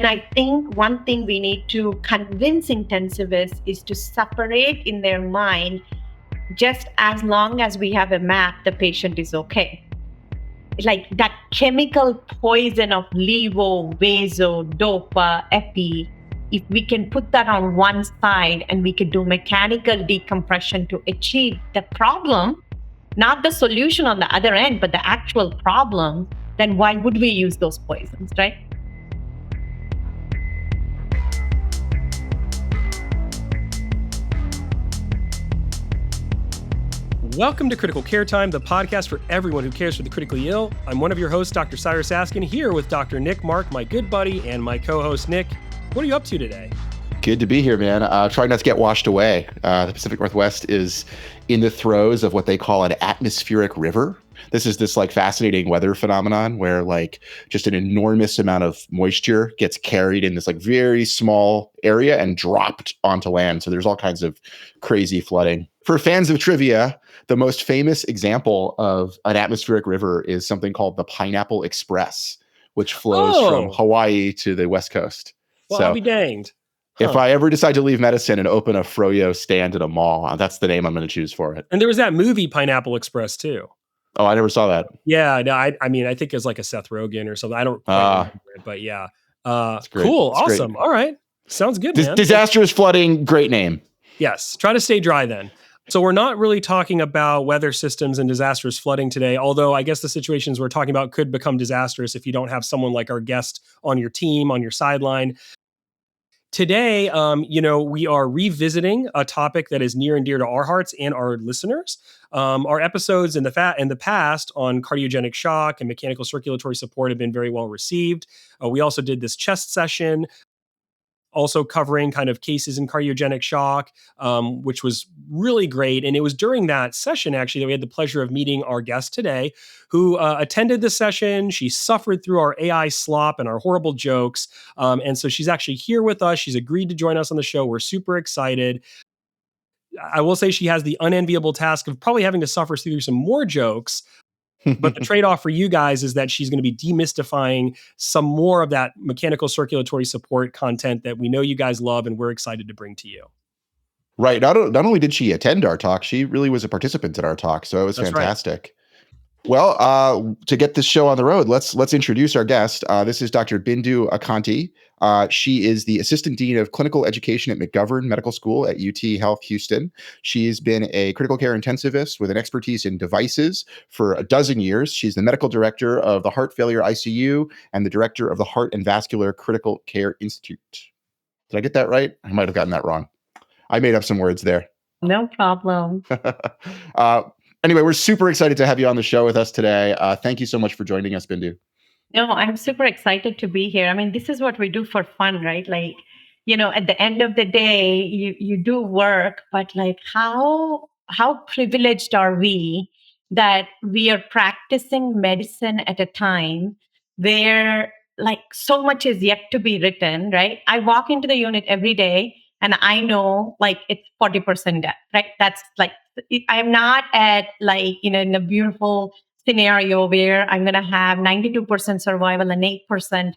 And I think one thing we need to convince intensivists is to separate in their mind, just as long as we have a map, the patient is okay. Like that chemical poison of levo, vaso, dopa, epi, if we can put that on one side and we can do mechanical decompression to achieve the problem, not the solution on the other end, but the actual problem, then why would we use those poisons, right? Welcome to Critical Care Time, the podcast for everyone who cares for the critically ill. I'm one of your hosts, Dr. Cyrus Askin, here with Dr. Nick Mark, my good buddy, and my co-host, Nick. What are you up to today? Good to be here, man. Trying not to get washed away. The Pacific Northwest is in the throes of what they call an atmospheric river. This is this fascinating weather phenomenon where just an enormous amount of moisture gets carried in this very small area and dropped onto land. So there's all kinds of crazy flooding. For fans of trivia, the most famous example of an atmospheric river is something called the Pineapple Express, which flows from Hawaii to the West Coast. Well, I'll be danged. If I ever decide to leave medicine and open a froyo stand at a mall, that's the name I'm going to choose for it. And there was that movie Pineapple Express too. Oh, I never saw that. Yeah, no, I mean, I think it's like a Seth Rogen or something. I don't quite remember it, but yeah. Cool, it's awesome. great. All right, sounds good, man. Disastrous flooding, great name. Yes, try to stay dry then. So we're not really talking about weather systems and disastrous flooding today, although I guess the situations we're talking about could become disastrous if you don't have someone like our guest on your team, on your sideline. Today, we are revisiting a topic that is near and dear to our hearts and our listeners. Our episodes in the past on cardiogenic shock and mechanical circulatory support have been very well received. We also did this chest session, also covering kind of cases in cardiogenic shock, which was really great. And it was during that session, actually, that we had the pleasure of meeting our guest today, who attended the session. She suffered through our AI slop and our horrible jokes. And so she's actually here with us. She's agreed to join us on the show. We're super excited. I will say she has the unenviable task of probably having to suffer through some more jokes. But the trade-off for you guys is that she's going to be demystifying some more of that mechanical circulatory support content that we know you guys love and we're excited to bring to you. Right. Not only did she attend our talk, she really was a participant in our talk. So it was fantastic. Right. Well, to get this show on the road, let's introduce our guest. This is Dr. Bindu Akkanti. She is the Assistant Dean of Clinical Education at McGovern Medical School at UT Health Houston. She's been a critical care intensivist with an expertise in devices for a dozen years. She's the Medical Director of the Heart Failure ICU and the Director of the Heart and Vascular Critical Care Institute. Did I get that right? I might have gotten that wrong. I made up some words there. No problem. Anyway, we're super excited to have you on the show with us today. Thank you so much for joining us, Bindu. No, I'm super excited to be here. I mean, this is what we do for fun, right? At the end of the day, you do work, but how privileged are we that we are practicing medicine at a time where so much is yet to be written, right? I walk into the unit every day and I know it's 40% death, right? That's I'm not at in a beautiful scenario where I'm going to have 92% survival and 8%,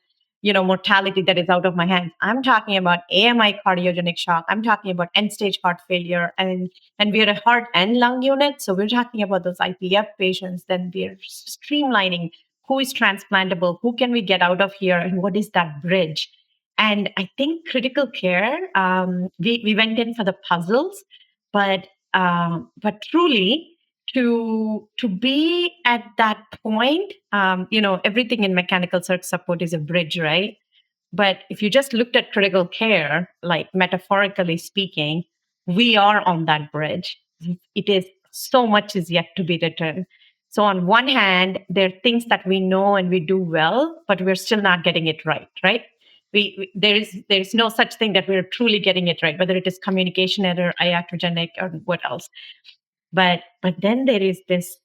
mortality that is out of my hands. I'm talking about AMI cardiogenic shock. I'm talking about end stage heart failure, and we're a heart and lung unit. So we're talking about those IPF patients. Then we're streamlining who is transplantable, who can we get out of here, and what is that bridge? And I think critical care, we went in for the puzzles, but truly to be at that point, everything in mechanical circ support is a bridge, right? But if you just looked at critical care, metaphorically speaking, we are on that bridge. It is so much is yet to be written. So on one hand, there are things that we know and we do well, but we're still not getting it right, right? There's no such thing that we're truly getting it right, whether it is communication error, iatrogenic, or what else. But then there is this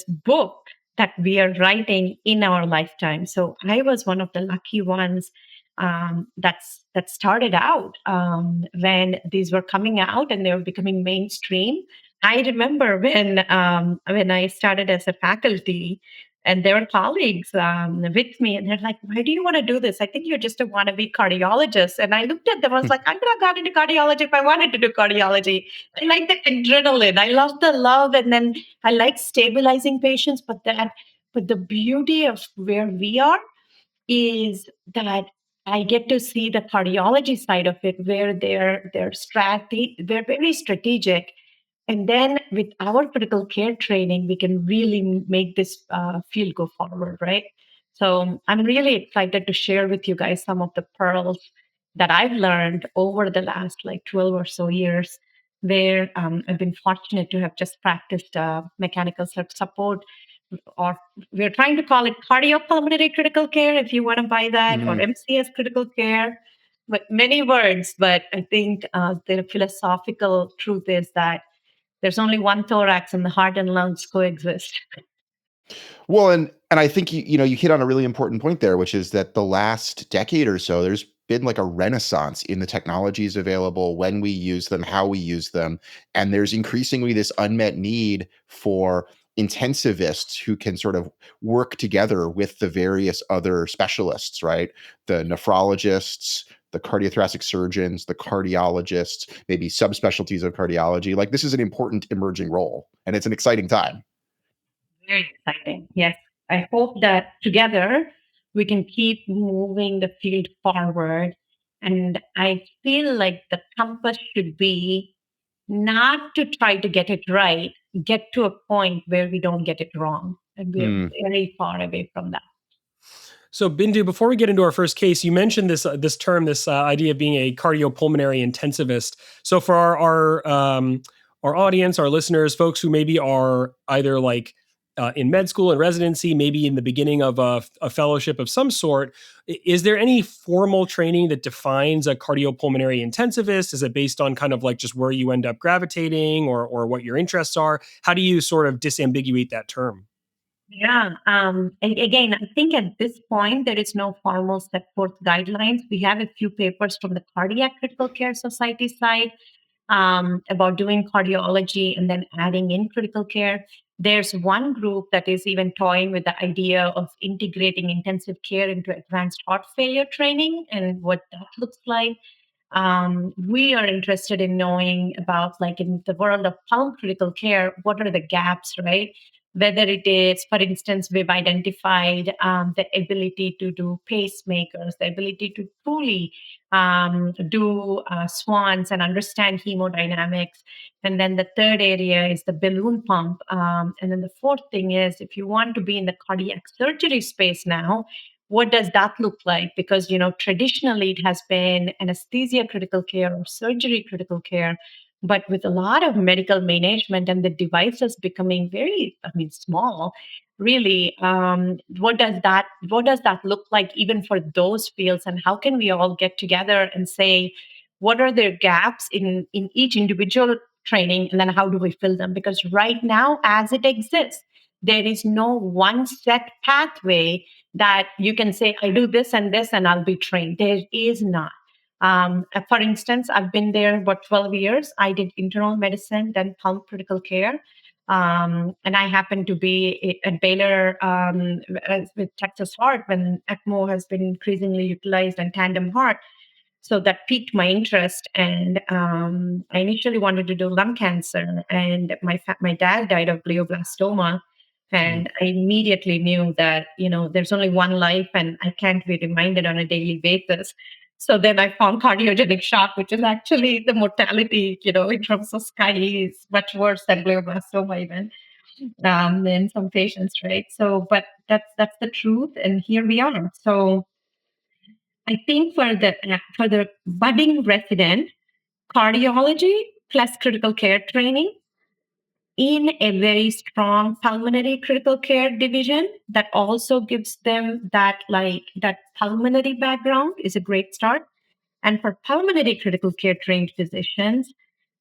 book that we are writing in our lifetime. So I was one of the lucky ones that started out when these were coming out and they were becoming mainstream. I remember when I started as a faculty, And there were colleagues with me, and they're like, "Why do you want to do this? I think you're just a wannabe cardiologist." And I looked at them, I was like, "I could have got into cardiology if I wanted to do cardiology." I like the adrenaline. I love the love. And then I like stabilizing patients. But the beauty of where we are is that I get to see the cardiology side of it, where they're very strategic. And then with our critical care training, we can really make this field go forward, right? So I'm really excited to share with you guys some of the pearls that I've learned over the last like 12 or so years, where I've been fortunate to have just practiced mechanical support, or we're trying to call it cardiopulmonary critical care if you want to buy that, or MCS critical care, but many words. But I think the philosophical truth is that there's only one thorax and the heart and lungs coexist. Well, and I think you hit on a really important point there, which is that the last decade or so, there's been like a renaissance in the technologies available, when we use them, how we use them, and there's increasingly this unmet need for intensivists who can sort of work together with the various other specialists, right? The nephrologists, the cardiothoracic surgeons, the cardiologists, maybe subspecialties of cardiology. Like, this is an important emerging role, and it's an exciting time. Very exciting. Yes. I hope that together we can keep moving the field forward. And I feel like the compass should be not to try to get it right, get to a point where we don't get it wrong. And we are very far away from that. So, Bindu, before we get into our first case, you mentioned this term, this idea of being a cardiopulmonary intensivist. So, for our audience, our listeners, folks who maybe are either like in med school and residency, maybe in the beginning of a fellowship of some sort, is there any formal training that defines a cardiopulmonary intensivist? Is it based on kind of like just where you end up gravitating, or what your interests are? How do you sort of disambiguate that term? Yeah. And again, I think at this point, there is no formal set forth guidelines. We have a few papers from the Cardiac Critical Care Society side about doing cardiology and then adding in critical care. There's one group that is even toying with the idea of integrating intensive care into advanced heart failure training and what that looks like. We are interested in knowing about, like, in the world of pulm critical care, what are the gaps, right? Whether it is, for instance, we've identified the ability to do pacemakers, the ability to truly do swans and understand hemodynamics. And then the third area is the balloon pump. And then the fourth thing is, if you want to be in the cardiac surgery space now, what does that look like? Because, traditionally it has been anesthesia critical care or surgery critical care, but with a lot of medical management and the devices becoming very, small, really, what does that look like even for those fields? And how can we all get together and say, what are their gaps in each individual training, and then how do we fill them? Because right now, as it exists, there is no one set pathway that you can say, I do this and I'll be trained. There is not. For instance, I've been there about 12 years. I did internal medicine, then pulm critical care. And I happen to be at Baylor with Texas Heart when ECMO has been increasingly utilized, and tandem heart. So that piqued my interest, and I initially wanted to do lung cancer, and my dad died of glioblastoma, and I immediately knew that there's only one life, and I can't be reminded on a daily basis. So then I found cardiogenic shock, which is actually the mortality, in terms of SCI is much worse than glioblastoma even in some patients, right? So, but that's the truth, and here we are. So I think for the budding resident, cardiology plus critical care training in a very strong pulmonary critical care division that also gives them that pulmonary background is a great start. And for pulmonary critical care trained physicians,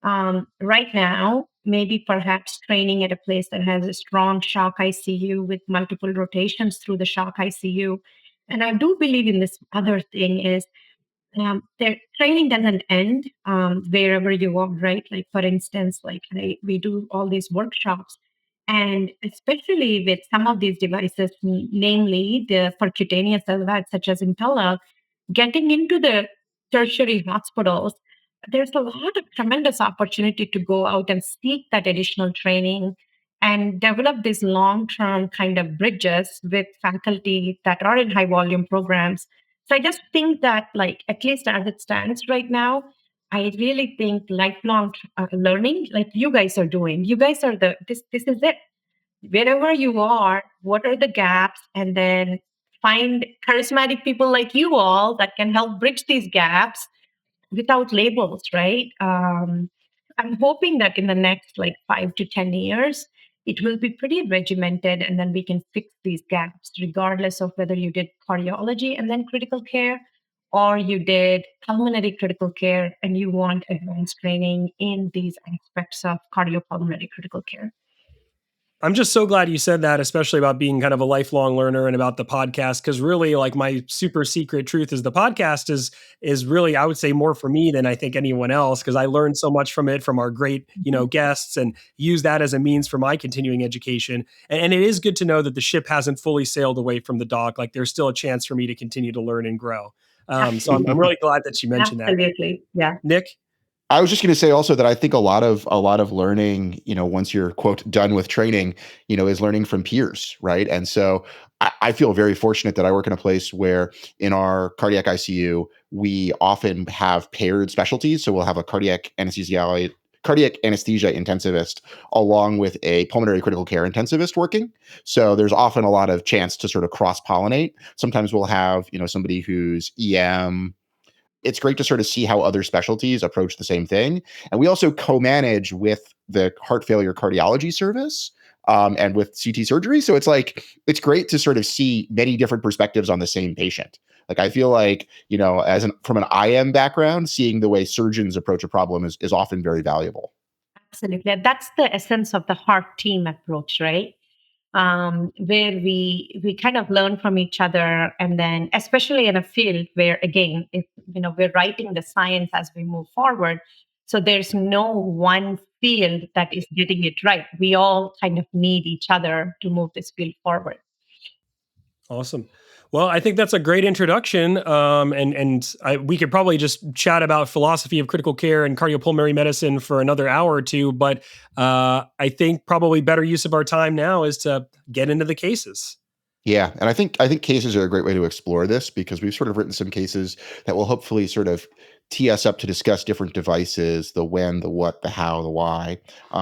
right now, maybe perhaps training at a place that has a strong shock ICU with multiple rotations through the shock ICU. And I do believe in this other thing is their training doesn't end wherever you are, right? Like, for instance, we do all these workshops. And especially with some of these devices, namely the percutaneous LVADs such as Impella, getting into the tertiary hospitals, there's a lot of tremendous opportunity to go out and seek that additional training and develop these long-term kind of bridges with faculty that are in high volume programs. So I just think that, like, at least as it stands right now, I really think lifelong learning, like you guys are doing, you guys are this is it. Wherever you are, what are the gaps? And then find charismatic people like you all that can help bridge these gaps without labels, right? I'm hoping that in the next like 5 to 10 years, it will be pretty regimented and then we can fix these gaps, regardless of whether you did cardiology and then critical care, or you did pulmonary critical care and you want advanced training in these aspects of cardiopulmonary critical care. I'm just so glad you said that, especially about being kind of a lifelong learner and about the podcast. Because really, like, my super secret truth is the podcast is really, I would say, more for me than I think anyone else, because I learned so much from it, from our great, guests, and use that as a means for my continuing education. And it is good to know that the ship hasn't fully sailed away from the dock. Like, there's still a chance for me to continue to learn and grow. So I'm really glad that you mentioned that. Absolutely. Yeah. Nick? I was just going to say also that I think a lot of learning, once you're quote done with training, is learning from peers, right? And so I feel very fortunate that I work in a place where in our cardiac ICU we often have paired specialties. So we'll have a cardiac anesthesia intensivist along with a pulmonary critical care intensivist working. So there's often a lot of chance to sort of cross pollinate. Sometimes we'll have somebody who's EM. It's great to sort of see how other specialties approach the same thing. And we also co-manage with the heart failure cardiology service and with CT surgery. So it's great to sort of see many different perspectives on the same patient. Like, I feel like, from an IM background, seeing the way surgeons approach a problem is often very valuable. Absolutely. That's the essence of the heart team approach, right? Where we kind of learn from each other, and then especially in a field where, again, we're writing the science as we move forward, so there's no one field that is getting it right. We all kind of need each other to move this field forward. Awesome. Well, I think that's a great introduction. We could probably just chat about philosophy of critical care and cardiopulmonary medicine for another hour or two. But I think probably better use of our time now is to get into the cases. Yeah, and I think cases are a great way to explore this, because we've sort of written some cases that will hopefully sort of tee us up to discuss different devices, the when, the what, the how, the why.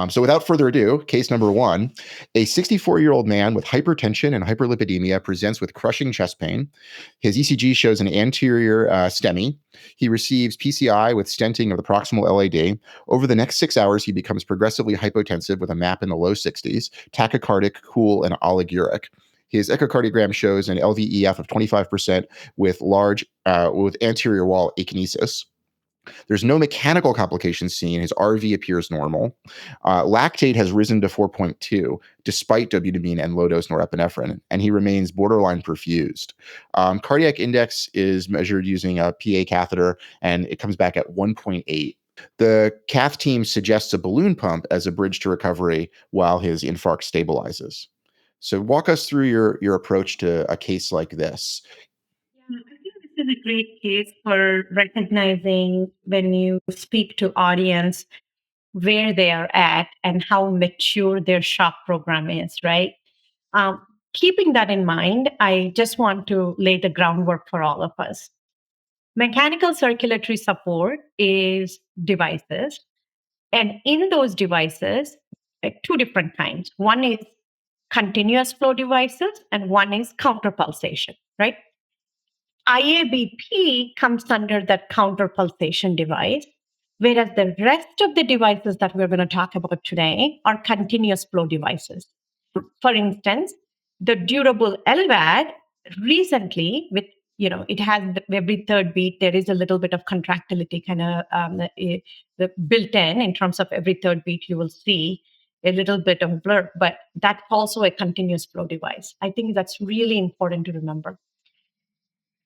So without further ado, case number one: a 64-year-old man with hypertension and hyperlipidemia presents with crushing chest pain. His ECG shows an anterior STEMI. He receives PCI with stenting of the proximal LAD. Over the next 6 hours, he becomes progressively hypotensive with a MAP in the low 60s, tachycardic, cool, and oliguric. His echocardiogram shows an LVEF of 25% with with anterior wall akinesis. There's no mechanical complications seen. His RV appears normal. Lactate has risen to 4.2 despite dobutamine and low-dose norepinephrine, and he remains borderline perfused. Cardiac index is measured using a PA catheter, and it comes back at 1.8. The cath team suggests a balloon pump as a bridge to recovery while his infarct stabilizes. So walk us through your approach to a case like this. Yeah, I think this is a great case for recognizing, when you speak to audience, where they are at and how mature their shock program is, right? Keeping that in mind, I just want to lay the groundwork for all of us. Mechanical circulatory support is devices. And in those devices, two different kinds. One is continuous flow devices, and one is counterpulsation, right? IABP comes under that counterpulsation device, whereas the rest of the devices that we're going to talk about today are continuous flow devices. For instance, the durable LVAD recently, with it has every third beat, there is a little bit of contractility kind of built in terms of every third beat, you will see a little bit of blur, but that's also a continuous flow device. I think that's really important to remember.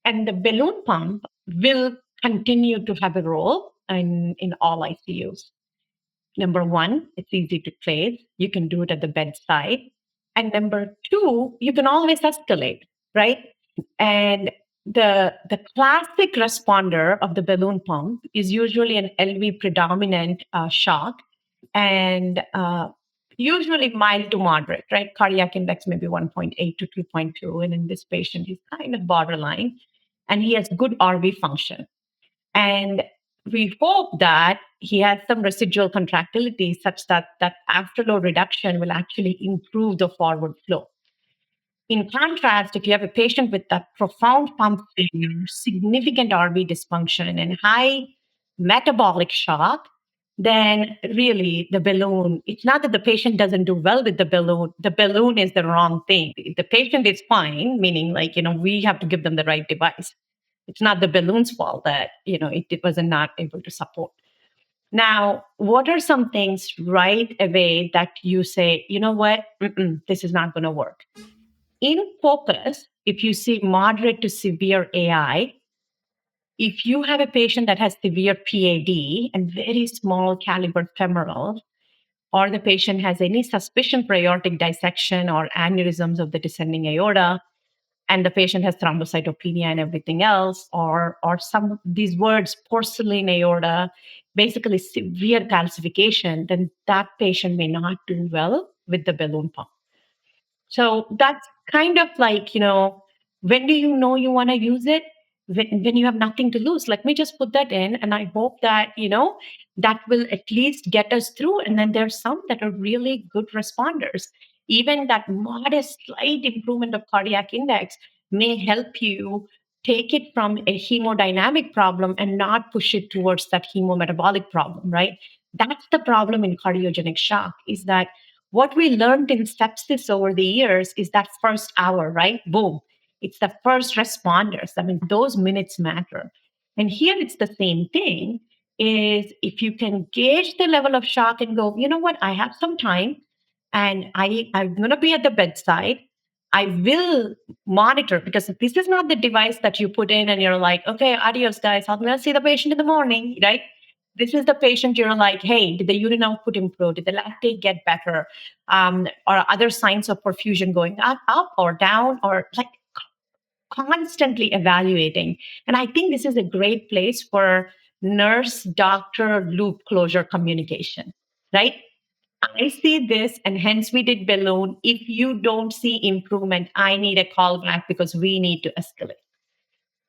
And the balloon pump will continue to have a role in all ICUs. Number one, it's easy to place. You can do it at the bedside. And number two, you can always escalate, right? And the classic responder of the balloon pump is usually an LV predominant shock and usually mild to moderate, right? Cardiac index maybe 1.8 to 2.2. And in this patient, he's kind of borderline and he has good RV function. And we hope that he has some residual contractility such that that afterload reduction will actually improve the forward flow. In contrast, if you have a patient with that profound pump failure, significant RV dysfunction, and high metabolic shock, then really the balloon, it's not that the patient doesn't do well with the balloon is the wrong thing. The patient is fine, meaning like, we have to give them the right device. It's not the balloon's fault that, it was not able to support. Now, what are some things right away that you say, you know what, this is not going to work? In focus, if you see moderate to severe AI, if you have a patient that has severe PAD and very small caliber femoral, or the patient has any suspicion for aortic dissection or aneurysms of the descending aorta, and the patient has thrombocytopenia and everything else, or some these words, porcelain aorta, basically severe calcification, then that patient may not do well with the balloon pump. So that's kind of like, when do you know you want to use it? When you have nothing to lose. Let me just put that in. And I hope that, that will at least get us through. And then there's some that are really good responders. Even that modest slight improvement of cardiac index may help you take it from a hemodynamic problem and not push it towards that hemometabolic problem, right? That's the problem in cardiogenic shock is that what we learned in sepsis over the years is that first hour, right? Boom. It's the first responders. I mean, those minutes matter. And here it's the same thing is if you can gauge the level of shock and go, you know what, I have some time and I'm going to be at the bedside. I will monitor because this is not the device that you put in and you're like, okay, adios, guys. I'm going to see the patient in the morning, right? This is the patient you're like, hey, did the urine output improve? Did the lactate get better? Or other signs of perfusion going up or down, or like constantly evaluating. And I think this is a great place for nurse doctor loop closure communication, right? I see this, and hence we did balloon. If you don't see improvement, I need a call back because we need to escalate.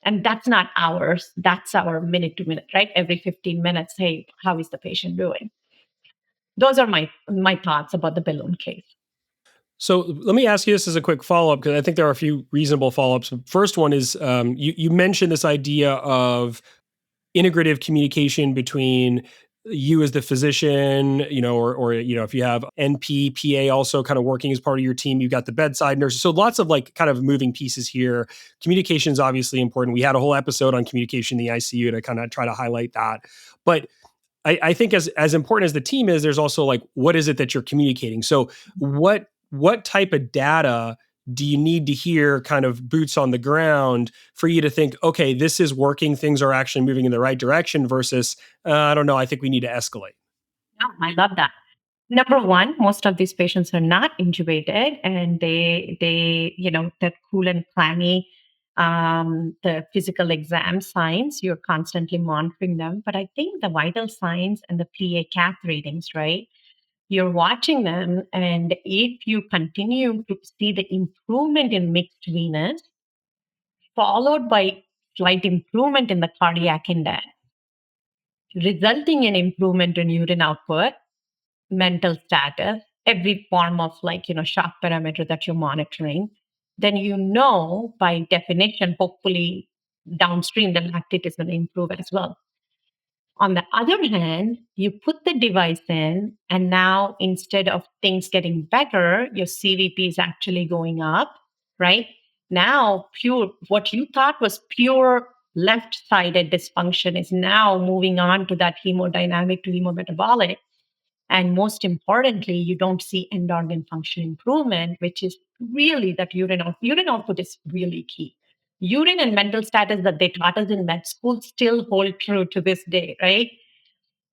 And that's not ours. That's our minute to minute, right? Every 15 minutes, hey, how is the patient doing? Those are my thoughts about the balloon case. So let me ask you this as a quick follow-up, because I think there are a few reasonable follow-ups. First one is you mentioned this idea of integrative communication between you as the physician, or if you have NP, PA also kind of working as part of your team, you've got the bedside nurses. So lots of like kind of moving pieces here. Communication is obviously important. We had a whole episode on communication in the ICU to kind of try to highlight that. But I think as important as the team is, there's also like, what is it that you're communicating? So what type of data do you need to hear kind of boots on the ground for you to think, okay, this is working, things are actually moving in the right direction versus, I don't know, I think we need to escalate? Oh, I love that. Number one, most of these patients are not intubated and they're cool and clammy. The physical exam signs, you're constantly monitoring them. But I think the vital signs and the PA cath readings, right? You're watching them, and if you continue to see the improvement in mixed venous, followed by slight improvement in the cardiac index, resulting in improvement in urine output, mental status, every form of shock parameter that you're monitoring, then by definition, hopefully downstream, the lactate is going to improve as well. On the other hand, you put the device in, and now instead of things getting better, your CVP is actually going up, right? Now, what you thought was pure left sided dysfunction is now moving on to that hemodynamic to hemometabolic. And most importantly, you don't see end organ function improvement, which is really that urine output is really key. Urine and mental status that they taught us in med school still hold true to this day, right?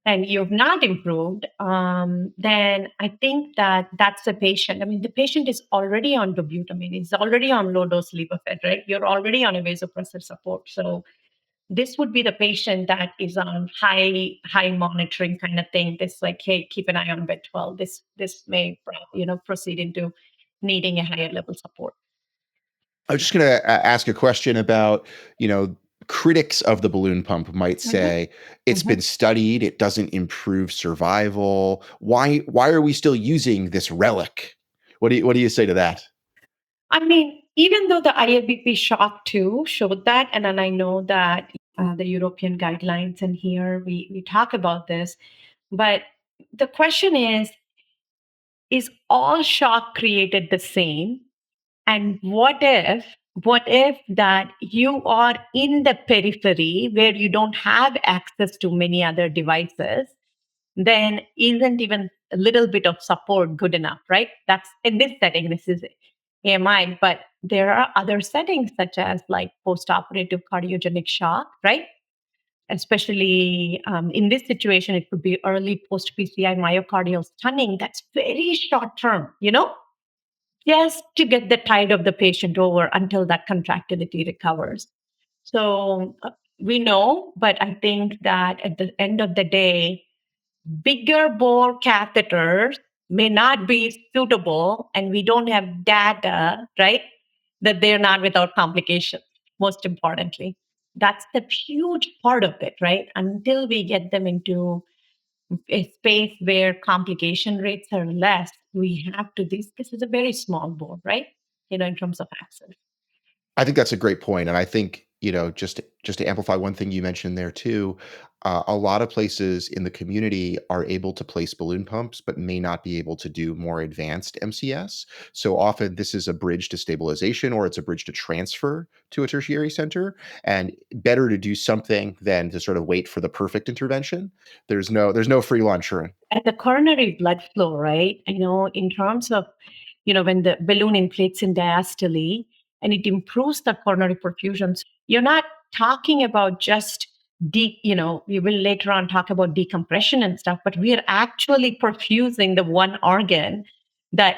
and you've not improved, then I think that that's the patient. I mean, the patient is already on dobutamine, is already on low dose levofed, right? You're already on a vasopressor support. So this would be the patient that is on high monitoring kind of thing. This like, hey, keep an eye on bed 12. This may proceed into needing a higher level support. I was just going to ask a question about, critics of the balloon pump might say it's been studied, it doesn't improve survival. Why are we still using this relic? What do you say to that? I mean, even though the IABP shock 2 showed that, and then I know that the European guidelines and here we talk about this, but the question is all shock created the same? And what if that you are in the periphery where you don't have access to many other devices, then isn't even a little bit of support good enough, right? That's in this setting, this is AMI, but there are other settings such as like postoperative cardiogenic shock, right? Especially in this situation, it could be early post PCI myocardial stunning. That's very short term, just to get the tide of the patient over until that contractility recovers. So we know, but I think that at the end of the day, bigger bore catheters may not be suitable, and we don't have data, right? That they're not without complications, most importantly. That's the huge part of it, right? Until we get them into a space where complication rates are less, we have to, this is a very small bore, right? In terms of access. I think that's a great point, and I think, just to amplify one thing you mentioned there too, a lot of places in the community are able to place balloon pumps, but may not be able to do more advanced MCS. So often this is a bridge to stabilization, or it's a bridge to transfer to a tertiary center, and better to do something than to sort of wait for the perfect intervention. There's no free lunch, or And the coronary blood flow, right? In terms of, when the balloon inflates in diastole and it improves the coronary perfusion, you're not talking about just we will later on talk about decompression and stuff, but we are actually perfusing the one organ that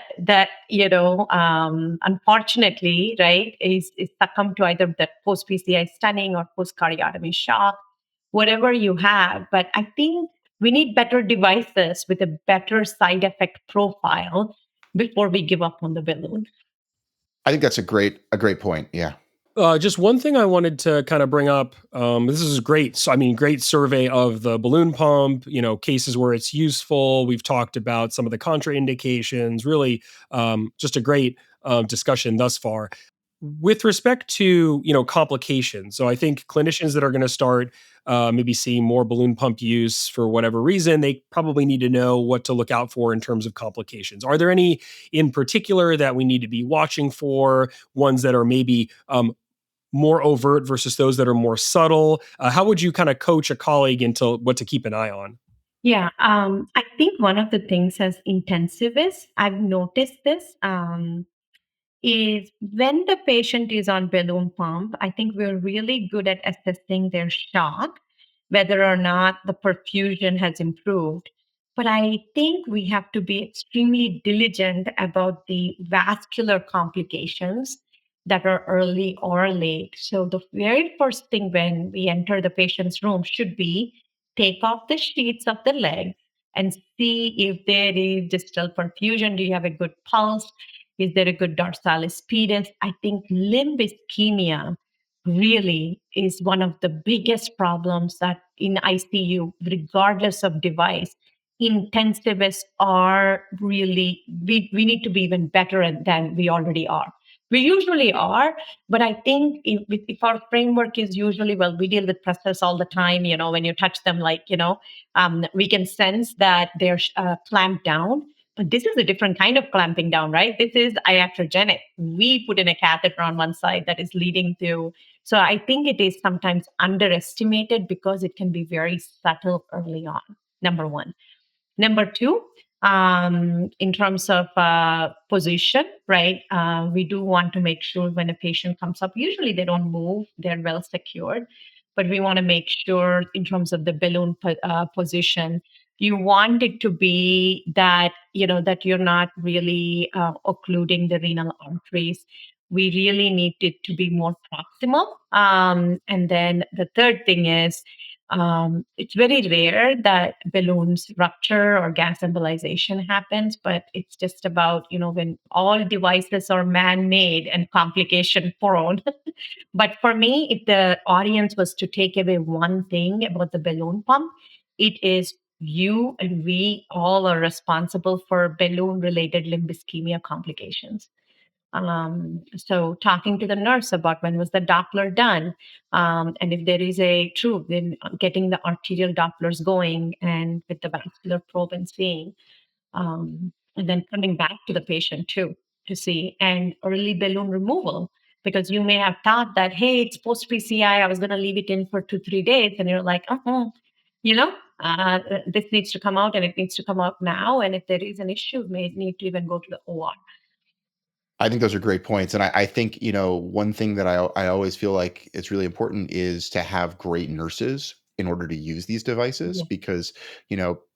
unfortunately, right, is succumbed to either that post PCI stunning or post cardiotomy shock, whatever you have. But I think we need better devices with a better side effect profile before we give up on the balloon. I think that's a great point. Yeah. Just one thing I wanted to kind of bring up. This is great. So, I mean, great survey of the balloon pump, cases where it's useful. We've talked about some of the contraindications, really just a great discussion thus far. With respect to, complications. So I think clinicians that are going to start maybe seeing more balloon pump use for whatever reason, they probably need to know what to look out for in terms of complications. Are there any in particular that we need to be watching for, ones that are maybe more overt versus those that are more subtle? How would you kind of coach a colleague into what to keep an eye on? Yeah, I think one of the things as intensivists, I've noticed this. Is when the patient is on balloon pump, I think we're really good at assessing their shock, whether or not the perfusion has improved. But I think we have to be extremely diligent about the vascular complications that are early or late. So the very first thing when we enter the patient's room should be take off the sheets of the leg and see if there is distal perfusion. Do you have a good pulse? Is there a good dorsalis pedis? I think limb ischemia really is one of the biggest problems that in ICU, regardless of device, intensivists are really, we need to be even better than we already are. We usually are, but I think if our framework is usually, well, we deal with pressors all the time, when you touch them, like, we can sense that they're clamped down. But this is a different kind of clamping down, right? This is iatrogenic. We put in a catheter on one side that is leading to. So I think it is sometimes underestimated because it can be very subtle early on, number one. Number two, in terms of position, right? We do want to make sure when a patient comes up, usually they don't move, they're well secured. but we want to make sure in terms of the balloon position, you want it to be that, that you're not really occluding the renal arteries. We really need it to be more proximal. And then the third thing is, it's very rare that balloons rupture or gas embolization happens, but it's just about, when all devices are man-made and complication prone. But for me, if the audience was to take away one thing about the balloon pump, it is you and we all are responsible for balloon related limb ischemia complications. So talking to the nurse about when was the Doppler done, and if there is a true, then getting the arterial Dopplers going and with the vascular probe and seeing, and then coming back to the patient too to see, and early balloon removal, because you may have thought that, hey, it's post PCI, I was going to leave it in for 2-3 days, and you're like, you know, this needs to come out and it needs to come out now. And if there is an issue, it may need to even go to the OR. I think those are great points. And I think, one thing that I always feel like it's really important is to have great nurses in order to use these devices Yeah. because,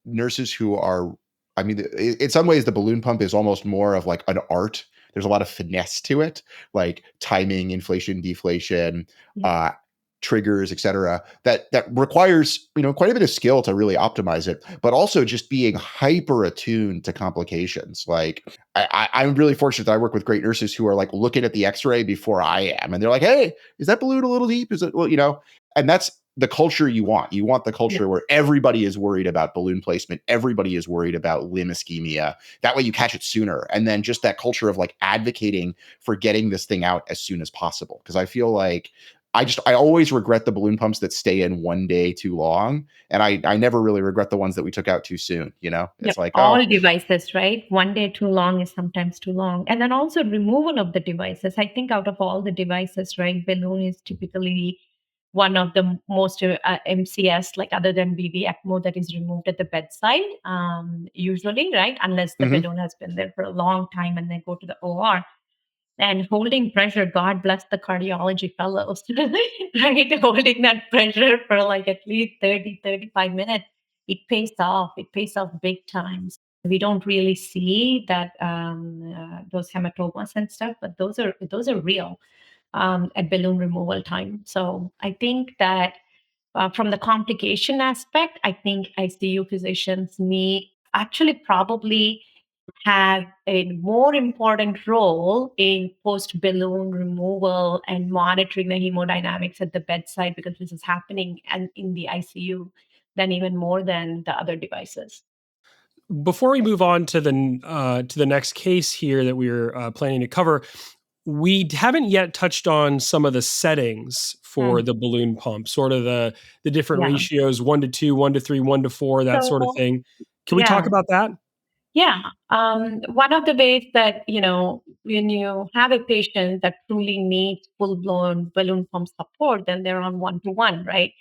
nurses who are, I mean, in some ways, the balloon pump is almost more of like an art. There's a lot of finesse to it, like timing, inflation, deflation, Yeah. triggers, et cetera, that requires, quite a bit of skill to really optimize it, but also just being hyper attuned to complications. Like I'm really fortunate that I work with great nurses who are like looking at the x-ray before I am. And they're like, hey, is that balloon a little deep? Is it, well, and that's the culture you want. You want the culture where everybody is worried about balloon placement. Everybody is worried about limb ischemia. That way you catch it sooner. And then just that culture of like advocating for getting this thing out as soon as possible. Because I feel like I always regret the balloon pumps that stay in one day too long. And I never really regret the ones that we took out too soon. It's like, all devices, right? One day too long is sometimes too long. And then also removal of the devices. I think out of all the devices, right, balloon is typically one of the most MCS, like other than BB ECMO, that is removed at the bedside, usually, right? Unless the Mhm. balloon has been there for a long time and they go to the OR. And holding pressure, God bless the cardiology fellows, right? Holding that pressure for like at least 30-35 minutes, it pays off. It pays off big times. We don't really see that those hematomas and stuff, but those are real at balloon removal time. So I think that from the complication aspect, I think ICU physicians need actually probably have a more important role in post balloon removal and monitoring the hemodynamics at the bedside because this is happening and in the ICU than even more than the other devices. Before we move on to the next case here that we're planning to cover, we haven't yet touched on some of the settings for Mm, the balloon pump, sort of the different yeah. ratios, 1-2, 1-3, 1-4, that sort of So thing. Can we talk yeah, about that? yeah. One of the ways that, when you have a patient that truly needs full blown balloon pump support, then they're on 1-to-1, right?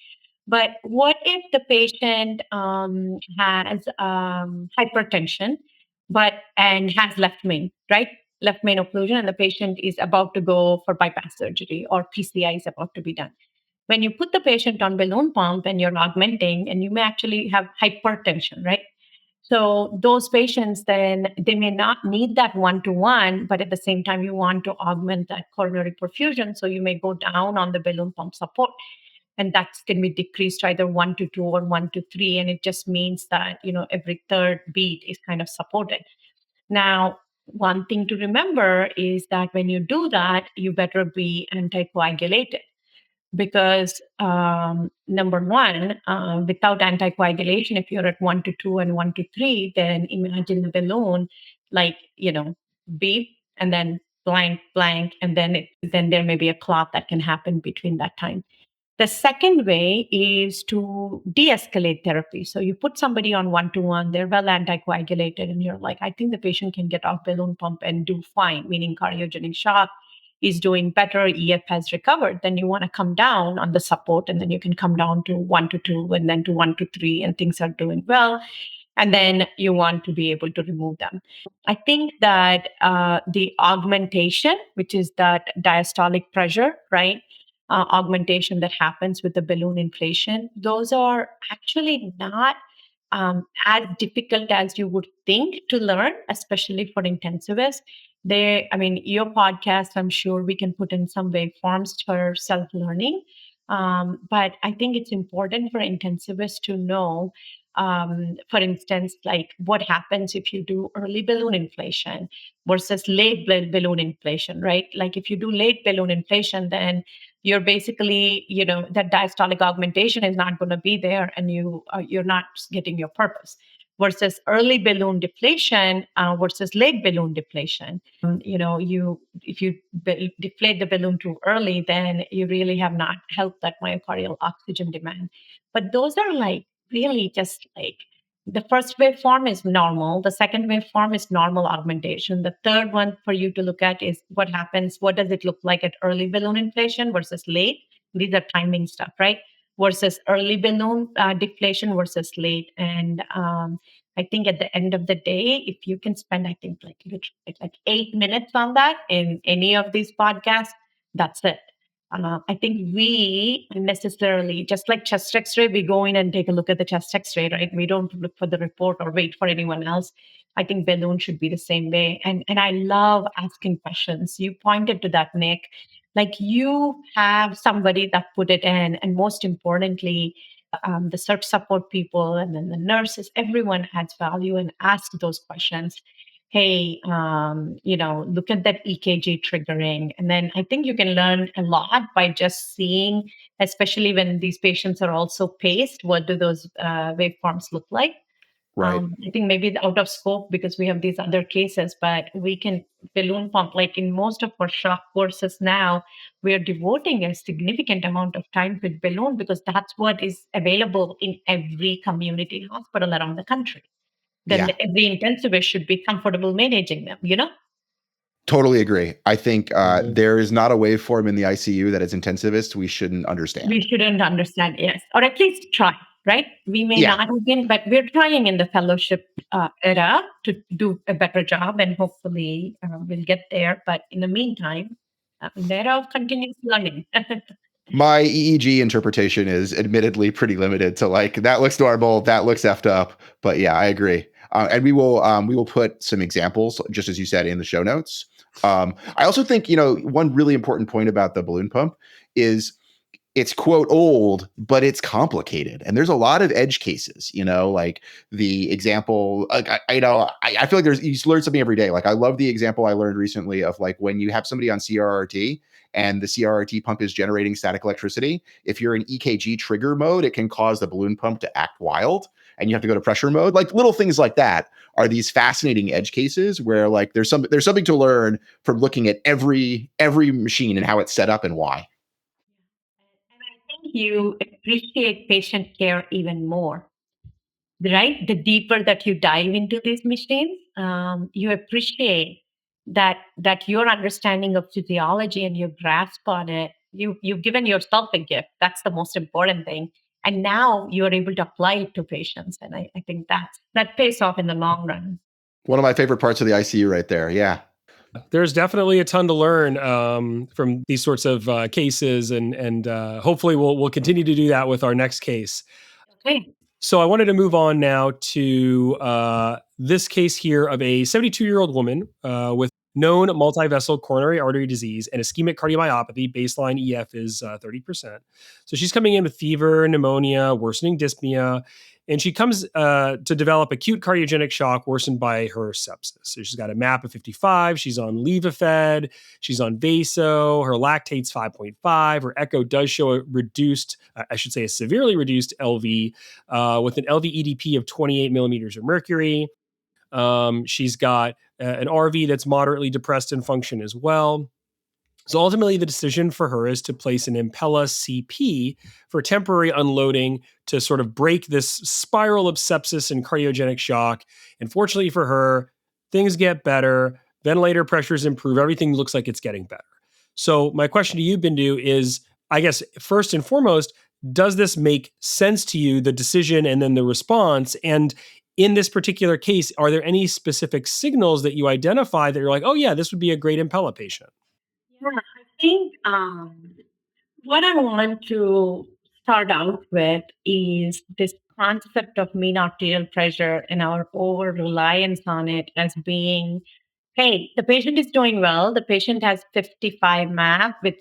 But what if the patient has hypertension, and has left main, right? Left main occlusion, and the patient is about to go for bypass surgery or PCI is about to be done. When you put the patient on balloon pump and you're augmenting, and you may actually have hypertension, right? So those patients, then they may not need that 1-to-1, but at the same time, you want to augment that coronary perfusion. So you may go down on the balloon pump support, and that can be decreased to either 1-to-2 or 1-to-3. And it just means that, every third beat is kind of supported. Now, one thing to remember is that when you do that, you better be anticoagulated because number one, without anticoagulation, if you're at 1-to-2 and 1-to-3, then imagine the balloon, like, beep and then blank, blank, and then there may be a clot that can happen between that time. The second way is to de escalate therapy. So you put somebody on 1-to-1, they're well anticoagulated, and you're like, I think the patient can get off balloon pump and do fine, meaning cardiogenic shock is doing better, EF has recovered. Then you want to come down on the support, and then you can come down to 1-to-2 and then to 1-to-3, and things are doing well. And then you want to be able to remove them. I think that the augmentation, which is that diastolic pressure, right? augmentation that happens with the balloon inflation. Those are actually not as difficult as you would think to learn, especially for intensivists. Your podcast, I'm sure we can put in some waveforms for self-learning. But I think it's important for intensivists to know, for instance, like what happens if you do early balloon inflation versus late balloon inflation, right? Like if you do late balloon inflation, then you're basically, that diastolic augmentation is not going to be there, and you're not getting your purpose. Versus early balloon deflation versus late balloon deflation. You if you deflate the balloon too early, then you really have not helped that myocardial oxygen demand. But those are like really just like the first waveform is normal. The second waveform is normal augmentation. The third one for you to look at is what happens, what does it look like at early balloon inflation versus late? These are timing stuff, right? Versus early balloon deflation versus late. And I think at the end of the day, if you can spend, I think like 8 minutes on that in any of these podcasts, that's it. I think we necessarily, just like chest x-ray, we go in and take a look at the chest x-ray, right? We don't look for the report or wait for anyone else. I think balloon should be the same way. And I love asking questions. You pointed to that, Nick. Like you have somebody that put it in, and most importantly, the search support people and then the nurses, everyone adds value and asks those questions. Hey, look at that EKG triggering. And then I think you can learn a lot by just seeing, especially when these patients are also paced, what do those waveforms look like? Right. I think maybe out of scope because we have these other cases, but we can balloon pump. Like in most of our shock courses now, we are devoting a significant amount of time with balloon because that's what is available in every community hospital around the country. Then Yeah. every intensivist should be comfortable managing them. Totally agree. I think there is not a waveform in the ICU that is intensivist we shouldn't understand. We shouldn't understand, yes, or at least try, right? We may Yeah. not begin, but we're trying in the fellowship era to do a better job, and hopefully we'll get there. But in the meantime, an era of continuous learning. My EEG interpretation is admittedly pretty limited to like that looks normal, that looks effed up. But yeah, I agree. And we will put some examples, just as you said, in the show notes. I also think, one really important point about the balloon pump is it's quote old, but it's complicated. And there's a lot of edge cases, like the example, like, I feel like you learn something every day. Like I love the example I learned recently of like when you have somebody on CRRT and the CRRT pump is generating static electricity. If you're in EKG trigger mode, it can cause the balloon pump to act wild and you have to go to pressure mode. Like little things like that are these fascinating edge cases where like there's something to learn from looking at every machine and how it's set up and why. And I think you appreciate patient care even more, right? The deeper that you dive into these machines, you appreciate that your understanding of physiology and your grasp on it, you've given yourself a gift. That's the most important thing. And now you're able to apply it to patients. And I think that pays off in the long run. One of my favorite parts of the ICU right there. Yeah. There's definitely a ton to learn from these sorts of cases, and hopefully we'll continue to do that with our next case. Okay. So I wanted to move on now to this case here of a 72-year-old woman with known multivessel coronary artery disease and ischemic cardiomyopathy. Baseline EF is 30%. So she's coming in with fever, pneumonia, worsening dyspnea, and she comes to develop acute cardiogenic shock worsened by her sepsis. So she's got a MAP of 55. She's on Levophed. She's on Vaso. Her lactate's 5.5. Her echo does show a reduced, a severely reduced LV with an LV EDP of 28 millimeters of mercury. She's got an RV that's moderately depressed in function as well. So ultimately, the decision for her is to place an Impella CP for temporary unloading to sort of break this spiral of sepsis and cardiogenic shock. And fortunately for her, things get better. Ventilator pressures improve. Everything looks like it's getting better. So my question to you, Bindu, is, I guess, first and foremost, does this make sense to you, the decision and then the response? And in this particular case, are there any specific signals that you identify that you're like, oh yeah, this would be a great Impella patient? Yeah, I think What I want to start out with is this concept of mean arterial pressure and our over reliance on it as being, hey, the patient is doing well. The patient has 55 MAP with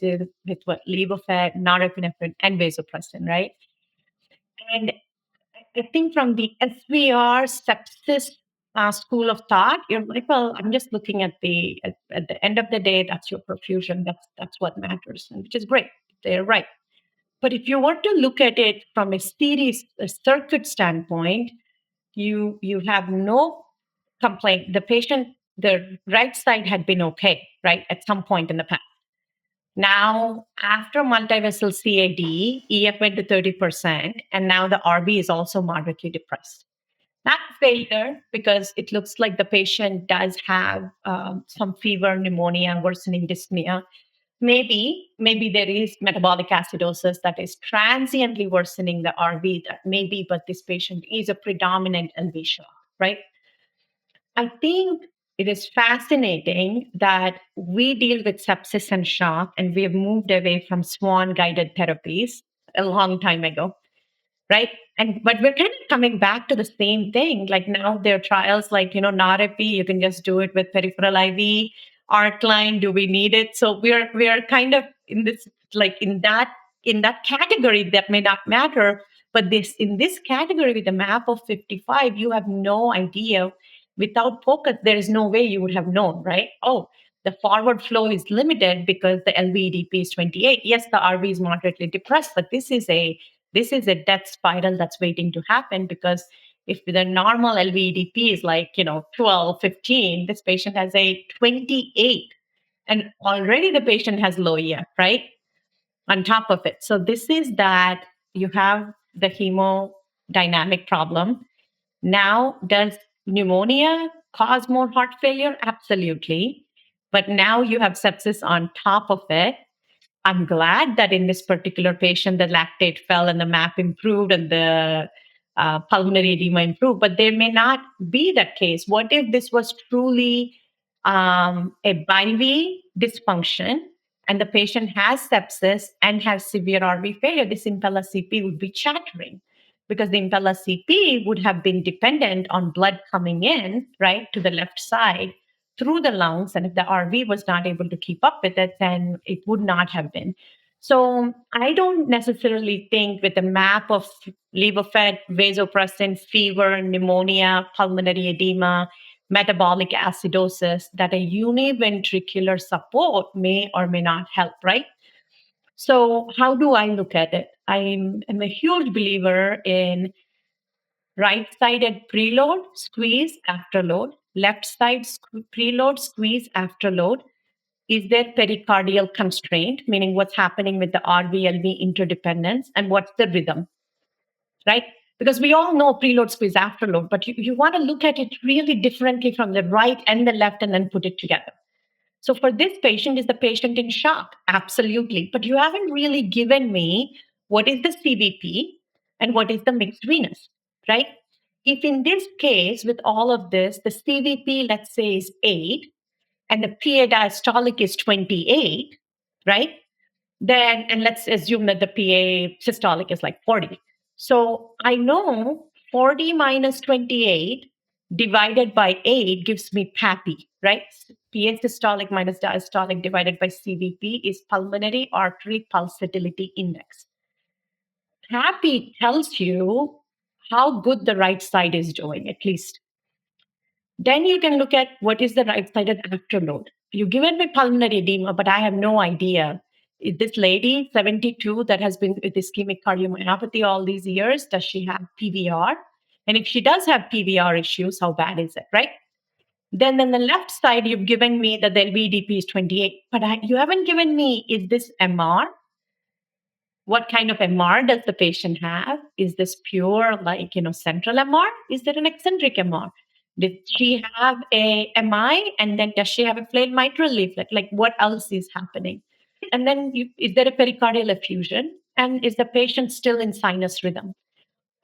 what levofed, norepinephrine, and vasopressin, right? And I think from the SVR sepsis school of thought, you're like, well, I'm just looking at at the end of the day, that's your perfusion. That's what matters, and which is great. They're right. But if you were to look at it from a circuit standpoint, you have no complaint. The patient, the right side had been okay, right, at some point in the past. Now, after multivessel CAD, EF went to 30%, and now the RV is also moderately depressed. Not failure, because it looks like the patient does have some fever, pneumonia, worsening dyspnea. Maybe there is metabolic acidosis that is transiently worsening the RV. That maybe, but this patient is a predominant LV shock, right? I think it is fascinating that we deal with sepsis and shock, and we have moved away from swan guided therapies a long time ago, right? And but we're kind of coming back to the same thing. Like now there are trials like, Narepi, you can just do it with peripheral IV, Artline, do we need it? So we're kind of in this, like in that category that may not matter. But this in this category with a map of 55, you have no idea. Without focus, there is no way you would have known, right? Oh, the forward flow is limited because the LVEDP is 28. Yes, the RV is moderately depressed, but this is a death spiral that's waiting to happen, because if the normal LVEDP is like, 12, 15, this patient has a 28, and already the patient has low EF, right? On top of it. So this is that you have the hemodynamic problem. Now, does pneumonia cause more heart failure? Absolutely. But now you have sepsis on top of it. I'm glad that in this particular patient, the lactate fell and the MAP improved and the pulmonary edema improved, but there may not be that case. What if this was truly a BIV dysfunction and the patient has sepsis and has severe RV failure? This Impella CP would be chattering, because the Impella CP would have been dependent on blood coming in, right, to the left side through the lungs. And if the RV was not able to keep up with it, then it would not have been. So I don't necessarily think with a map of levofed, vasopressin, fever, pneumonia, pulmonary edema, metabolic acidosis, that a univentricular support may or may not help, right? So how do I look at it? I'm a huge believer in right-sided preload, squeeze after load, left side preload, squeeze after load. Is there pericardial constraint, meaning what's happening with the RV-LV interdependence, and what's the rhythm, right? Because we all know preload, squeeze, afterload, but you want to look at it really differently from the right and the left and then put it together. So for this patient, is the patient in shock? Absolutely. But you haven't really given me what is the CVP and what is the mixed venous, right? If in this case, with all of this, the CVP, let's say, is 8 and the PA diastolic is 28, right? Then, and let's assume that the PA systolic is like 40. So I know 40 minus 28 divided by 8 gives me PAPI, right? PA systolic minus diastolic divided by CVP is pulmonary artery pulsatility index. PAPI tells you how good the right side is doing, at least. Then you can look at what is the right-sided afterload. You've given me pulmonary edema, but I have no idea. Is this lady, 72, that has been with ischemic cardiomyopathy all these years, does she have PVR? And if she does have PVR issues, how bad is it, right? Then on the left side, you've given me that the LVEDP is 28, but you haven't given me, is this MR? What kind of MR does the patient have? Is this pure, like, central MR? Is there an eccentric MR? Did she have a MI? And then does she have a flared mitral leaflet? Like, what else is happening? And then is there a pericardial effusion? And is the patient still in sinus rhythm?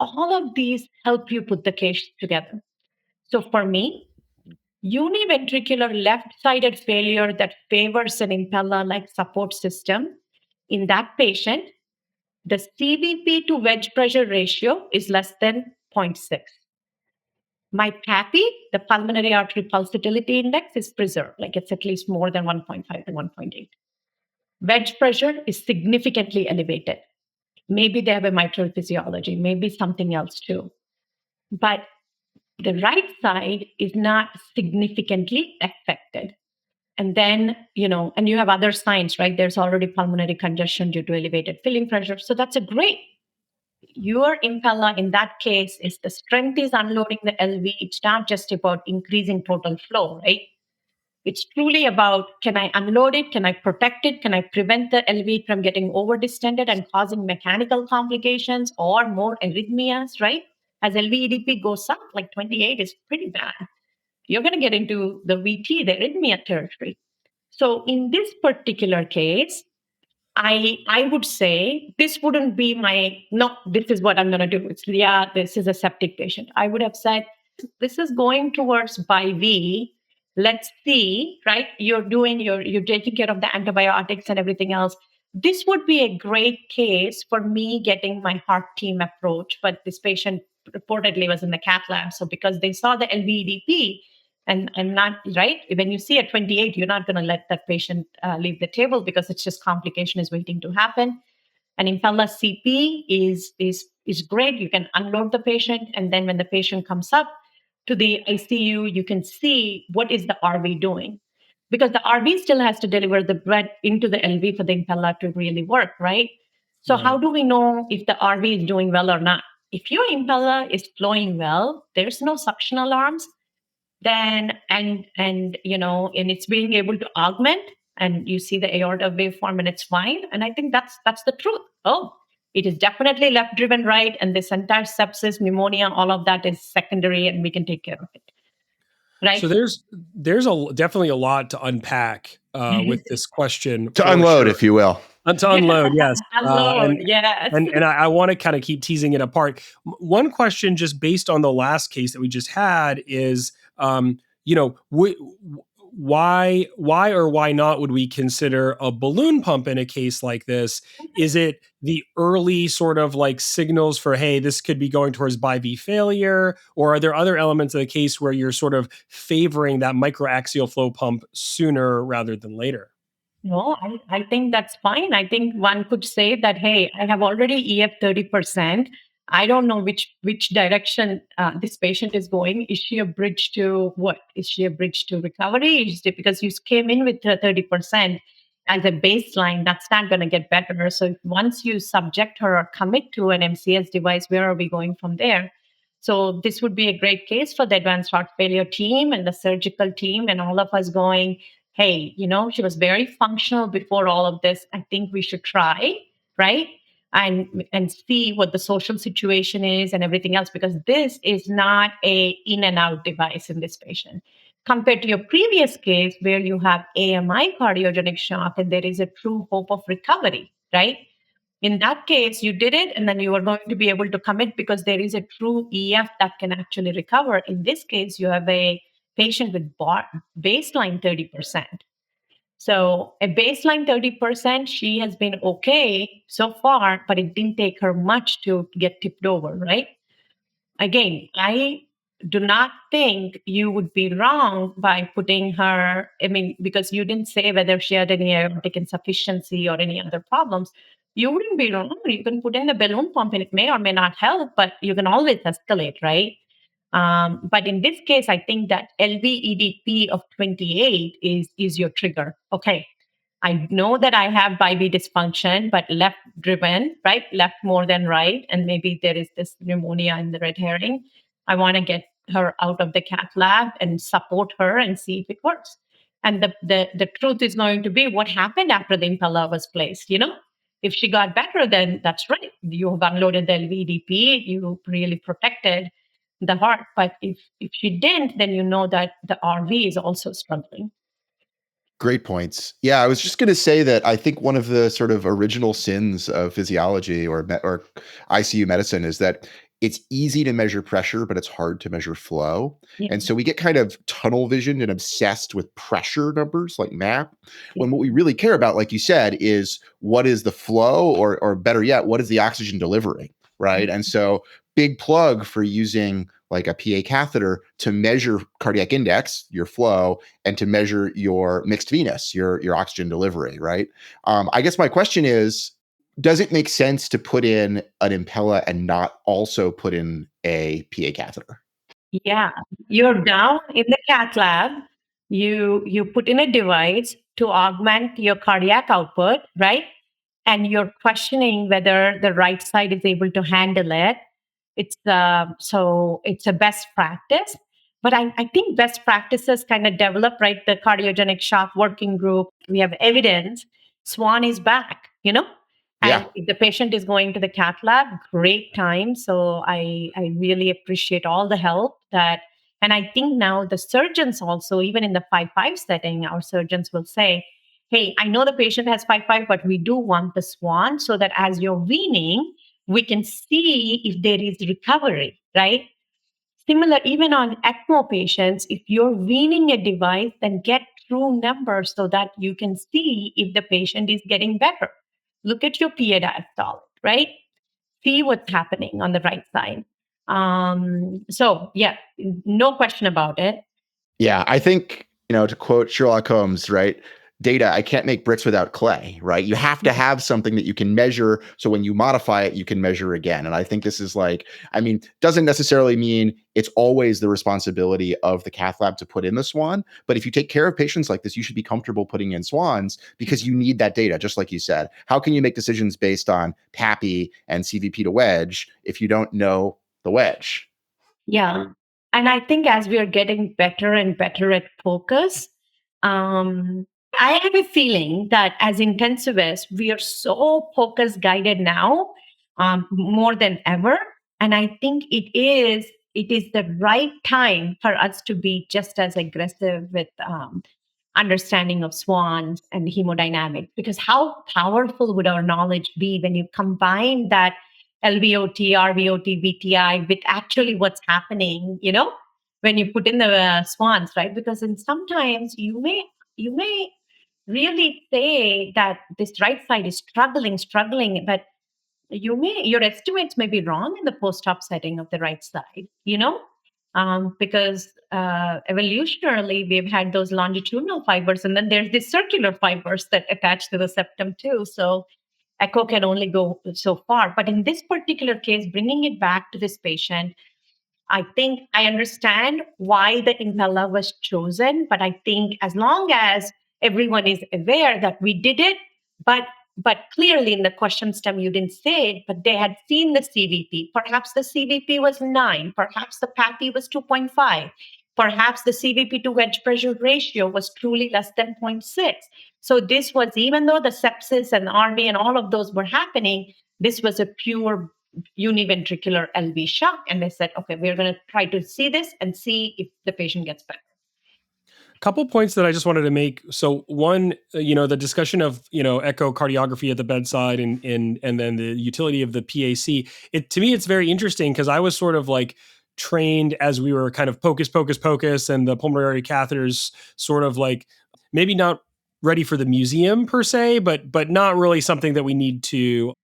All of these help you put the case together. So for me, univentricular left-sided failure that favors an Impella-like support system in that patient, the CVP to wedge pressure ratio is less than 0.6. My PAPI, the pulmonary artery pulsatility index, is preserved, like it's at least more than 1.5 to 1.8. Wedge pressure is significantly elevated. Maybe they have a mitral physiology, maybe something else too. But the right side is not significantly affected. And then, and you have other signs, right? There's already pulmonary congestion due to elevated filling pressure. So that's a great. Your Impella in that case is the strength is unloading the LV. It's not just about increasing total flow, right? It's truly about, can I unload it? Can I protect it? Can I prevent the LV from getting over distended and causing mechanical complications or more arrhythmias, right? As LV-EDP goes up, like 28 is pretty bad. You're going to get into the VT, the arrhythmia territory. So in this particular case, I would say this wouldn't be no, this is what I'm going to do. This is a septic patient. I would have said, this is going towards BIV. Let's see, right? You're taking care of the antibiotics and everything else. This would be a great case for me getting my heart team approach, but this patient reportedly was in the cath lab. So because they saw the LVEDP, and I'm not right. When you see a 28, you're not going to let that patient leave the table because it's just complication is waiting to happen. And Impella CP is great. You can unload the patient, and then when the patient comes up to the ICU, you can see what is the RV doing, because the RV still has to deliver the blood into the LV for the Impella to really work, right? So how do we know if the RV is doing well or not? If your Impella is flowing well, there's no suctional arms, then and it's being able to augment, and you see the aorta waveform and it's fine. And I think that's the truth. Oh, it is definitely left driven right, and this entire sepsis, pneumonia, all of that is secondary, and we can take care of it. Right. So there's definitely a lot to unpack with this question. To unload, if you will. To unload, yes. Unload, yes. And I want to kind of keep teasing it apart. One question, just based on the last case that we just had, is, why or why not would we consider a balloon pump in a case like this? Is it the early sort of like signals for, hey, this could be going towards BIV failure? Or are there other elements of the case where you're sort of favoring that microaxial flow pump sooner rather than later? No, I think that's fine. I think one could say that, hey, I have already EF 30%. I don't know which direction this patient is going. Is she a bridge to what? Is she a bridge to recovery? Is it because you came in with 30% as a baseline, that's not going to get better. So once you subject her or commit to an MCS device, where are we going from there? So this would be a great case for the advanced heart failure team and the surgical team and all of us going, hey, she was very functional before all of this. I think we should try, right? And see what the social situation is and everything else, because this is not a in and out device in this patient. Compared to your previous case where you have AMI cardiogenic shock and there is a true hope of recovery, right? In that case, you did it and then you are going to be able to commit because there is a true EF that can actually recover. In this case, you have a patient with baseline 30%. So a baseline 30%, she has been okay so far, but it didn't take her much to get tipped over, right? Again, I do not think you would be wrong by putting her, because you didn't say whether she had any aortic insufficiency or any other problems. You wouldn't be wrong. You can put in a balloon pump and it may or may not help, but you can always escalate, right? But in this case, I think that LVEDP of 28 is your trigger. Okay, I know that I have BIV dysfunction, but left driven, right? Left more than right. And maybe there is this pneumonia in the red herring. I want to get her out of the cath lab and support her and see if it works. And the truth is going to be what happened after the Impella was placed, If she got better, then that's right. You have unloaded the LVDP, you really protected the heart. But if she didn't, then you know that the RV is also struggling. Great points. Yeah, I was just going to say that I think one of the sort of original sins of physiology or ICU medicine is that it's easy to measure pressure, but it's hard to measure flow. Yeah. And so we get kind of tunnel visioned and obsessed with pressure numbers like MAP, when Yeah. what we really care about, like you said, is what is the flow, or better yet, what is the oxygen delivery, right? And so big plug for using like a PA catheter to measure cardiac index, your flow, and to measure your mixed venous, your oxygen delivery, right? I guess my question is, does it make sense to put in an Impella and not also put in a PA catheter? Yeah, you're down in the cath lab. You put in a device to augment your cardiac output, right? And you're questioning whether the right side is able to handle it. So it's a best practice. But I think best practices kind of develop, right? The cardiogenic shock working group. We have evidence. Swan is back, Yeah. and if the patient is going to the cath lab, great time. So I really appreciate all the help that, and I think now the surgeons also, even in the 5-5 setting, our surgeons will say, hey, I know the patient has 5-5, but we do want the swan so that as you're weaning, we can see if there is recovery, right? Similar, even on ECMO patients, if you're weaning a device, then get true numbers so that you can see if the patient is getting better. Look at your PA diastolic, right? See what's happening on the right side. So, yeah, no question about it. Yeah, I think, to quote Sherlock Holmes, right? Data, I can't make bricks without clay, right? You have to have something that you can measure. So when you modify it, you can measure again. And I think this is doesn't necessarily mean it's always the responsibility of the cath lab to put in the swan. But if you take care of patients like this, you should be comfortable putting in swans because you need that data, just like you said. How can you make decisions based on PAPI and CVP to wedge if you don't know the wedge? Yeah. And I think as we are getting better and better at focus, I have a feeling that as intensivists, we are so focus guided now, more than ever. And I think it is the right time for us to be just as aggressive with understanding of swans and hemodynamics, because how powerful would our knowledge be when you combine that LVOT, RVOT, VTI with actually what's happening, when you put in the swans, right? Because in sometimes you may really say that this right side is struggling, but your estimates may be wrong in the post-op setting of the right side, because evolutionarily we've had those longitudinal fibers, and then there's these circular fibers that attach to the septum too. So echo can only go so far. But in this particular case, bringing it back to this patient, I think I understand why the Impella was chosen, but I think as long as everyone is aware that we did it, but clearly in the question stem you didn't say it, but they had seen the CVP. Perhaps the CVP was 9, perhaps the PAPI was 2.5, perhaps the CVP to wedge pressure ratio was truly less than 0.6. So this was, even though the sepsis and RV and all of those were happening, this was a pure univentricular LV shock. And they said, okay, we're going to try to see this and see if the patient gets better. Couple points that I just wanted to make. So one, the discussion of, echocardiography at the bedside and then the utility of the PAC. To me, it's very interesting because I was sort of like trained as we were kind of pocus, and the pulmonary catheters sort of like maybe not ready for the museum per se, but not really something that we need to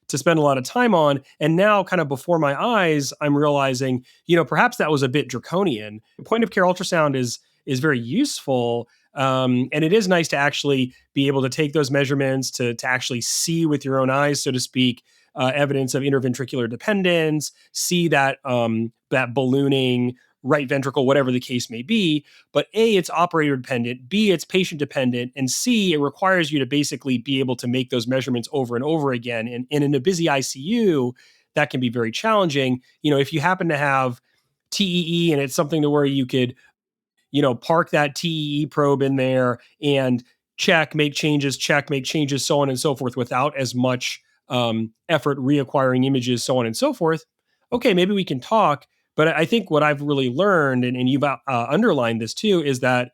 spend a lot of time on. And now kind of before my eyes, I'm realizing, perhaps that was a bit draconian. Point of care ultrasound is very useful. And it is nice to actually be able to take those measurements to actually see with your own eyes, so to speak, evidence of interventricular dependence, see that ballooning right ventricle, whatever the case may be. But A, it's operator dependent, B, it's patient dependent, and C, it requires you to basically be able to make those measurements over and over again. And in a busy ICU, that can be very challenging. If you happen to have TEE and it's something to where you could park that TEE probe in there and check, make changes, so on and so forth, without as much effort reacquiring images, so on and so forth. Okay, maybe we can talk. But I think what I've really learned, and you've underlined this too, is that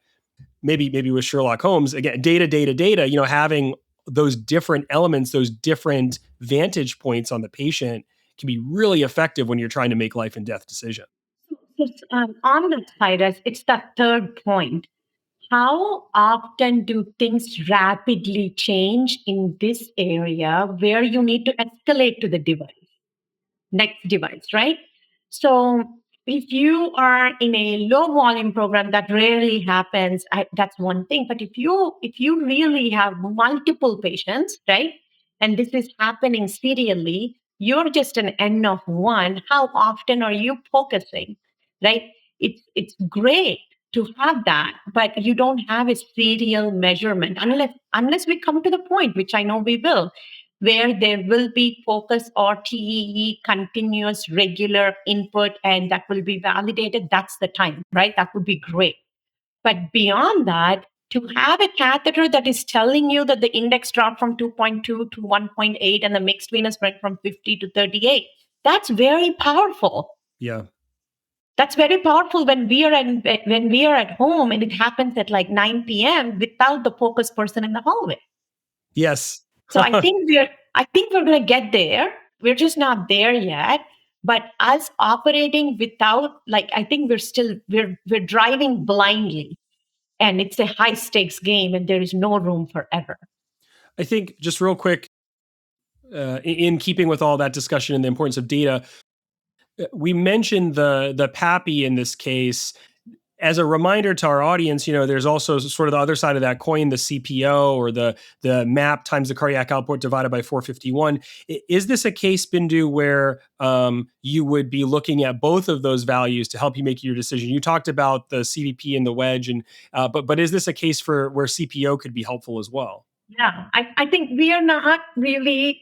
maybe with Sherlock Holmes, again, data, having those different elements, those different vantage points on the patient can be really effective when you're trying to make life and death decisions. On that side, it's that third point. How often do things rapidly change in this area where you need to escalate to the next device, right? So if you are in a low volume program, that rarely happens. That's one thing. But if you really have multiple patients, right, and this is happening serially, you're just an N of one. How often are you focusing, right? It's great to have that, but you don't have a serial measurement unless we come to the point, which I know we will, where there will be focus or TEE, continuous regular input, and that will be validated. That's the time, right? That would be great. But beyond that, to have a catheter that is telling you that the index dropped from 2.2 to 1.8 and the mixed venous went from 50 to 38, that's very powerful. Yeah. That's very powerful when we are at home and it happens at like 9 p.m. without the focus person in the hallway. Yes. So I think we're going to get there. We're just not there yet. But us operating without, like, I think we're driving blindly, and it's a high stakes game, and there is no room for error. I think just real quick, in keeping with all that discussion and the importance of data, we mentioned the PAPI in this case. As a reminder to our audience, there's also sort of the other side of that coin, the CPO, or the MAP times the cardiac output divided by 451. Is this a case, Bindu, where you would be looking at both of those values to help you make your decision? You talked about the CVP and the wedge, and but is this a case for where CPO could be helpful as well? Yeah, I think we are not really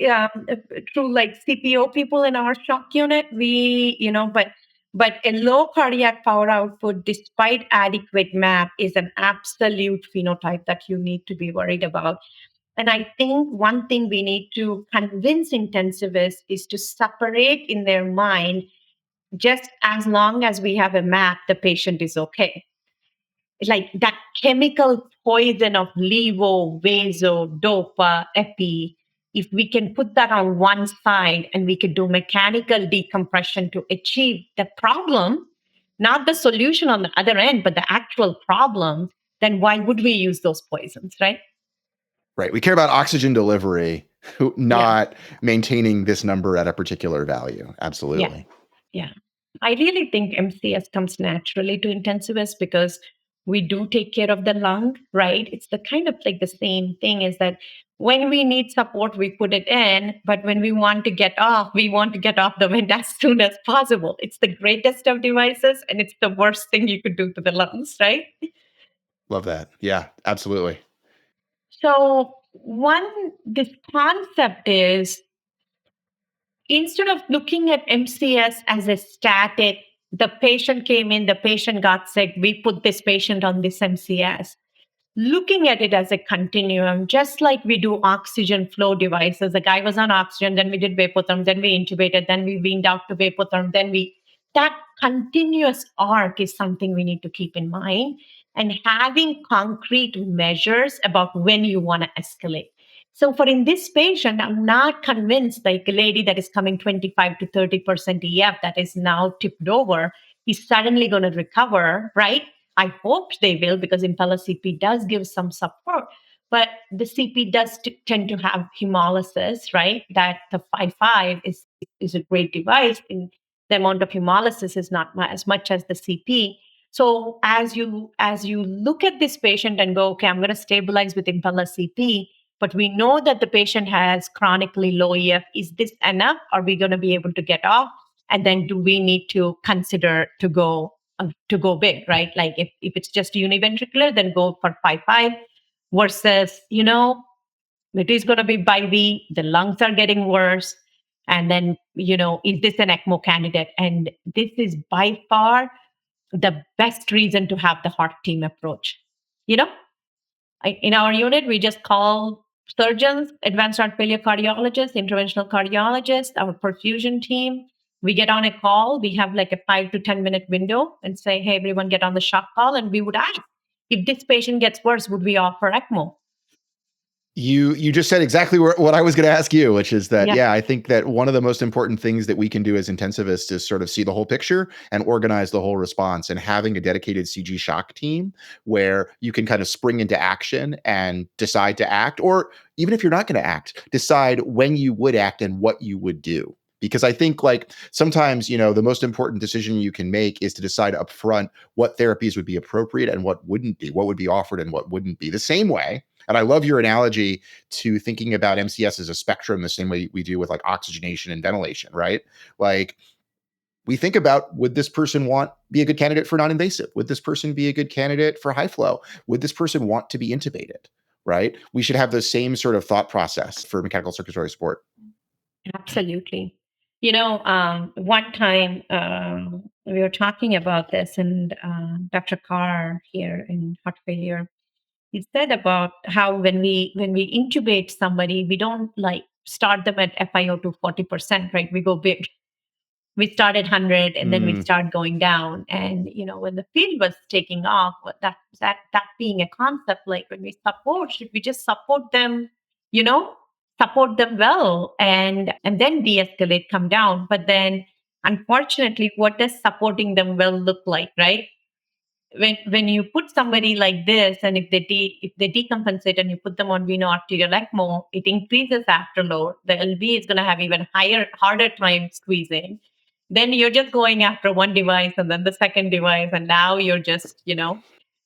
true like CPO people in our shock unit. But a low cardiac power output, despite adequate MAP, is an absolute phenotype that you need to be worried about. And I think one thing we need to convince intensivists is to separate in their mind, just as long as we have a MAP, the patient is okay. Like that chemical poison of levo, vaso, dopa, epi, if we can put that on one side and we could do mechanical decompression to achieve the problem, not the solution on the other end, but the actual problem, then why would we use those poisons, right? Right. We care about oxygen delivery, not maintaining this number at a particular value. Absolutely. Yeah. I really think MCS comes naturally to intensivists because we do take care of the lung, right? It's the kind of like the same thing is that when we need support, we put it in, but when we want to get off, we want to get off the vent as soon as possible. It's the greatest of devices, and it's the worst thing you could do to the lungs, right? Love that. Yeah, absolutely. So this concept is, instead of looking at MCS as a static, the patient came in, the patient got sick, we put this patient on this MCS. Looking at it as a continuum, just like we do oxygen flow devices. The guy was on oxygen, then we did vapotherm, then we intubated, then we weaned out to vapotherm, that continuous arc is something we need to keep in mind, and having concrete measures about when you want to escalate. So for in this patient, I'm not convinced like a lady that is coming 25 to 30% EF that is now tipped over is suddenly going to recover, right? I hope they will, because Impella CP does give some support, but the CP does tend to have hemolysis, right? That the 5.5 is a great device, and the amount of hemolysis is not as much as the CP. So as you look at this patient and go, okay, I'm going to stabilize with Impella CP, but we know that the patient has chronically low EF. Is this enough? Are we going to be able to get off? And then do we need to consider to go big, right? Like if it's just univentricular, then go for 5.5 versus, it is going to be by V, the lungs are getting worse. And then, is this an ECMO candidate? And this is by far the best reason to have the heart team approach. In our unit, we just call surgeons, advanced heart failure cardiologists, interventional cardiologists, our perfusion team. We get on a call. We have like a 5 to 10 minute window and say, hey, everyone get on the shock call. And we would ask, if this patient gets worse, would we offer ECMO? You just said exactly what I was going to ask you, which is that, yeah, I think that one of the most important things that we can do as intensivists is sort of see the whole picture and organize the whole response, and having a dedicated CG shock team where you can kind of spring into action and decide to act, or even if you're not going to act, decide when you would act and what you would do. Because I think, like, sometimes, the most important decision you can make is to decide upfront what therapies would be appropriate and what wouldn't be, what would be offered and what wouldn't be. The same way, and I love your analogy to thinking about MCS as a spectrum, the same way we do with like oxygenation and ventilation, right? Like, we think about, would this person be a good candidate for non-invasive? Would this person be a good candidate for high flow? Would this person want to be intubated, right? We should have the same sort of thought process for mechanical circulatory support. Absolutely. One time we were talking about this, and Dr. Carr here in heart failure, he said about how when we intubate somebody, we don't like start them at FiO to 40%, right? We go big. We start at 100 and then we start going down. And when the field was taking off, that being a concept, like when we support, should we just support them, support them well, and then de-escalate, come down? But then unfortunately, what does supporting them well look like, right? When you put somebody like this, and if they decompensate and you put them on veno-arterial ECMO, it increases afterload. The LV is going to have even harder time squeezing. Then you're just going after one device and then the second device, and now you're just,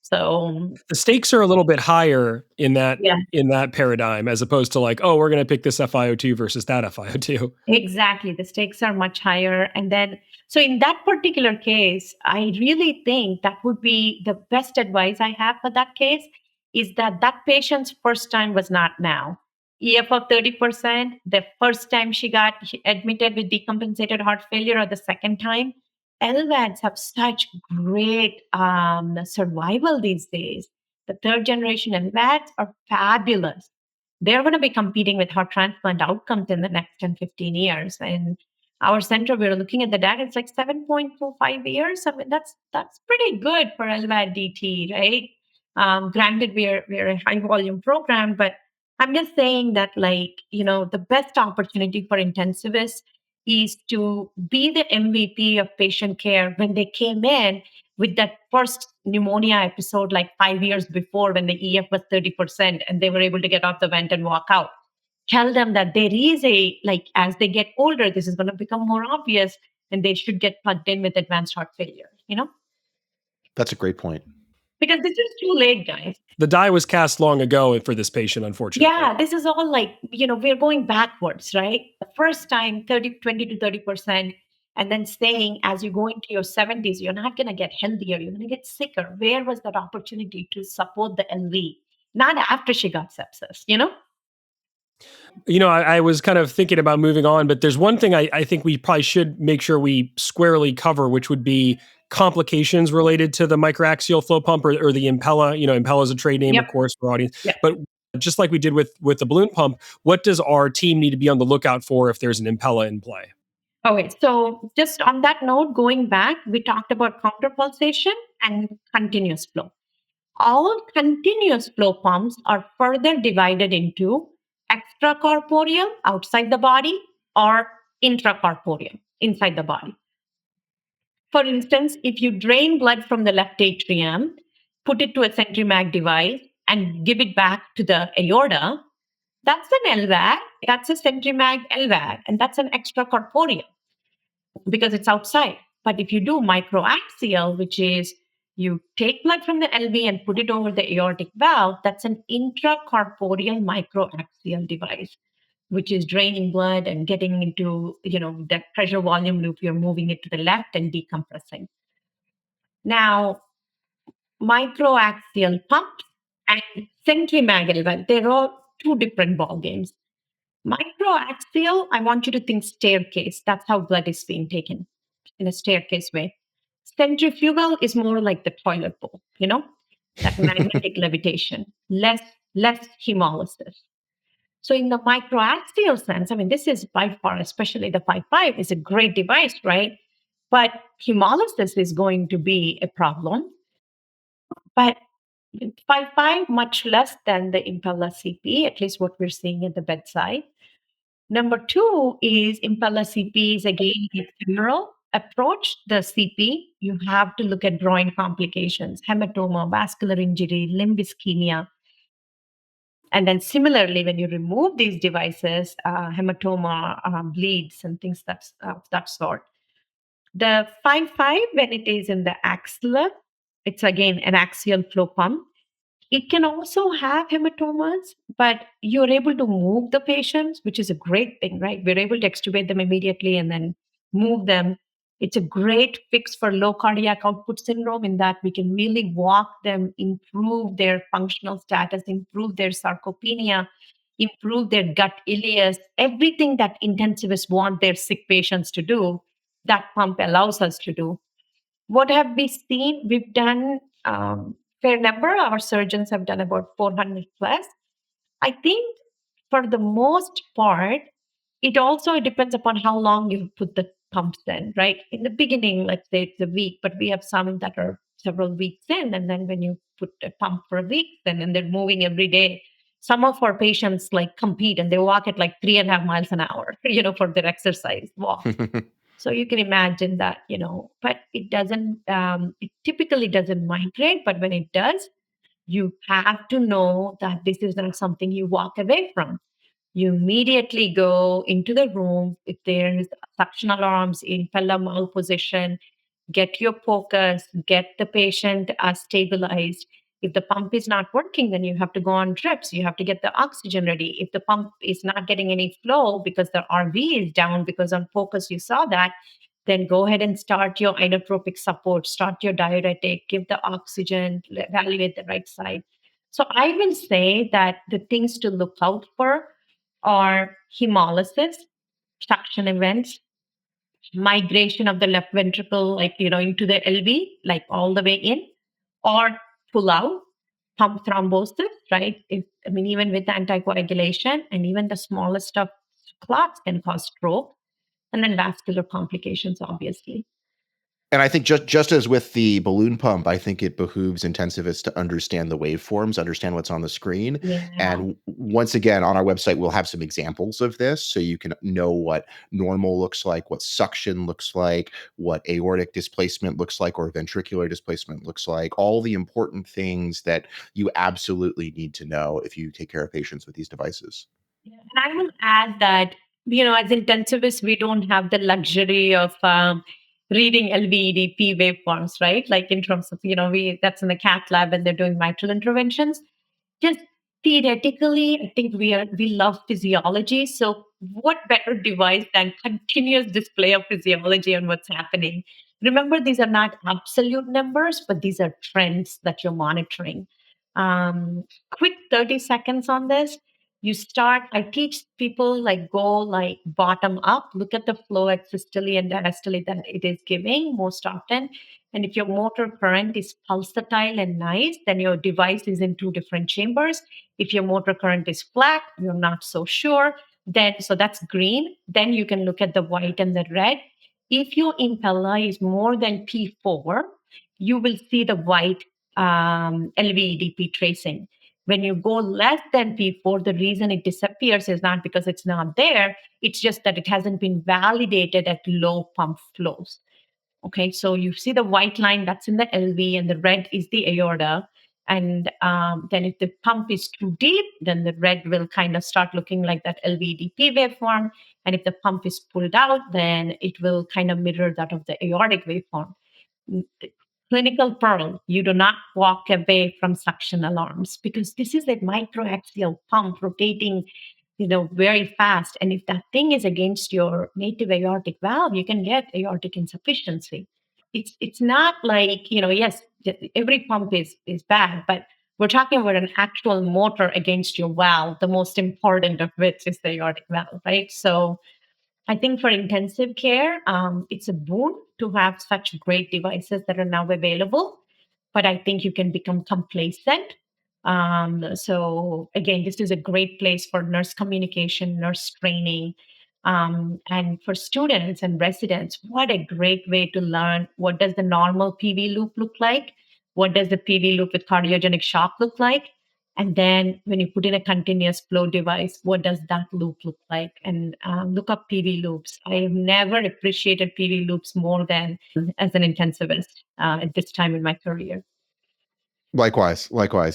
so the stakes are a little bit higher in that yeah. in that paradigm, as opposed to like, oh, we're going to pick this FiO2 versus that FiO2. Exactly. The stakes are much higher. And then, so in that particular case, I really think that would be the best advice I have for that case, is that patient's first time was not now. EF of 30%, the first time she got admitted with decompensated heart failure, or the second time. LVADs have such great survival these days. The third generation LVADs are fabulous. They're going to be competing with heart transplant outcomes in the next 10, 15 years. And our center, we're looking at the data, it's like 7.25 years. I mean, that's pretty good for LVAD DT, right? Granted, we're a high volume program, but I'm just saying that, like, the best opportunity for intensivists is to be the MVP of patient care when they came in with that first pneumonia episode, like 5 years before, when the EF was 30% and they were able to get off the vent and walk out. Tell them that there is as they get older, this is going to become more obvious and they should get plugged in with advanced heart failure, That's a great point. Because this is too late, guys. The die was cast long ago for this patient, unfortunately. Yeah, this is all like, we're going backwards, right? The first time, 20 to 30%, and then saying as you go into your 70s, you're not going to get healthier, you're going to get sicker. Where was that opportunity to support the LV? Not after she got sepsis, I was kind of thinking about moving on, but there's one thing I think we probably should make sure we squarely cover, which would be complications related to the microaxial flow pump or the Impella. Impella is a trade name, Yep. of course, for audience. Yep. But just like we did with the balloon pump, what does our team need to be on the lookout for if there's an Impella in play? Okay, so just on that note, going back, we talked about counterpulsation and continuous flow. All continuous flow pumps are further divided into extracorporeal, outside the body, or intracorporeal, inside the body. For instance, if you drain blood from the left atrium, put it to a CentriMag device, and give it back to the aorta, that's an LVAD, that's a CentriMag LVAD, and that's an extracorporeal because it's outside. But if you do microaxial, which is you take blood from the LV and put it over the aortic valve, that's an intracorporeal microaxial device, which is draining blood and getting into, that pressure volume loop. You're moving it to the left and decompressing. Now, microaxial pumps and CentriMag LVAD, they're all two different ball games. Microaxial, I want you to think staircase. That's how blood is being taken, in a staircase way. Centrifugal is more like the toilet bowl, that magnetic levitation, less hemolysis. So in the microaxial sense, I mean, this is by far, especially the 5.5, is a great device, right? But hemolysis is going to be a problem. But 5.5, much less than the Impella CP, at least what we're seeing at the bedside. Number two is Impella CP is again a femoral approach. The CP, you have to look at groin complications, hematoma, vascular injury, limb ischemia. And then similarly, when you remove these devices, hematoma, bleeds, and things of that sort. The 5.5, when it is in the axilla, it's again an axial flow pump. It can also have hematomas, but you're able to move the patients, which is a great thing, right? We're able to extubate them immediately and then move them. It's a great fix for low cardiac output syndrome in that we can really walk them, improve their functional status, improve their sarcopenia, improve their gut ileus, everything that intensivists want their sick patients to do, that pump allows us to do. What have we seen? We've done fair number. Our surgeons have done about 400 plus. I think for the most part, it depends upon how long you put the pumps in, right? In the beginning, let's say it's a week, but we have some that are several weeks in. And then when you put a pump for a week, then and they're moving every day. Some of our patients like compete and they walk at like 3.5 miles an hour, for their exercise walk. So you can imagine that, but it typically doesn't migrate. But when it does, you have to know that this is not something you walk away from. You immediately go into the room. If there's suction alarms in Impella mouth position, get your focus, get the patient stabilized. If the pump is not working, then you have to go on drips. You have to get the oxygen ready. If the pump is not getting any flow because the RV is down, because on focus you saw that, then go ahead and start your inotropic support, start your diuretic, give the oxygen, evaluate the right side. So I will say that the things to look out for are hemolysis, suction events, migration of the left ventricle, like, into the LV, like all the way in, or pull out, pump thrombosis, right? Even with anticoagulation and even the smallest of clots can cause stroke, and then vascular complications, obviously. And I think just as with the balloon pump, I think it behooves intensivists to understand the waveforms, understand what's on the screen. Yeah. And once again, on our website, we'll have some examples of this so you can know what normal looks like, what suction looks like, what aortic displacement looks like, or ventricular displacement looks like, all the important things that you absolutely need to know if you take care of patients with these devices. Yeah. And I will add that, as intensivists, we don't have the luxury of reading LVEDP waveforms, right? Like in terms of, that's in the cath lab and they're doing mitral interventions. Just theoretically, I think we love physiology. So what better device than continuous display of physiology on what's happening? Remember, these are not absolute numbers, but these are trends that you're monitoring. Quick 30 seconds on this. I teach people like go like bottom up, look at the flow at systole and diastole that it is giving most often. And if your motor current is pulsatile and nice, then your device is in two different chambers. If your motor current is flat, you're not so sure. So that's green. Then you can look at the white and the red. If your Impella is more than P4, you will see the white LVEDP tracing. When you go less than P4, the reason it disappears is not because it's not there. It's just that it hasn't been validated at low pump flows. Okay, so you see the white line that's in the LV and the red is the aorta. And then if the pump is too deep, then the red will kind of start looking like that LVDP waveform. And if the pump is pulled out, then it will kind of mirror that of the aortic waveform. Clinical pearl, you do not walk away from suction alarms because this is a microaxial pump rotating, very fast. And if that thing is against your native aortic valve, you can get aortic insufficiency. It's not like, yes, every pump is bad, but we're talking about an actual motor against your valve, the most important of which is the aortic valve, right? So I think for intensive care, it's a boon to have such great devices that are now available. But I think you can become complacent. So again, this is a great place for nurse communication, nurse training, and for students and residents. What a great way to learn what does the normal PV loop look like What does the PV loop with cardiogenic shock look like? And then when you put in a continuous flow device, what does that loop look like? And look up PV loops. I have never appreciated PV loops more than as an intensivist at this time in my career. Likewise.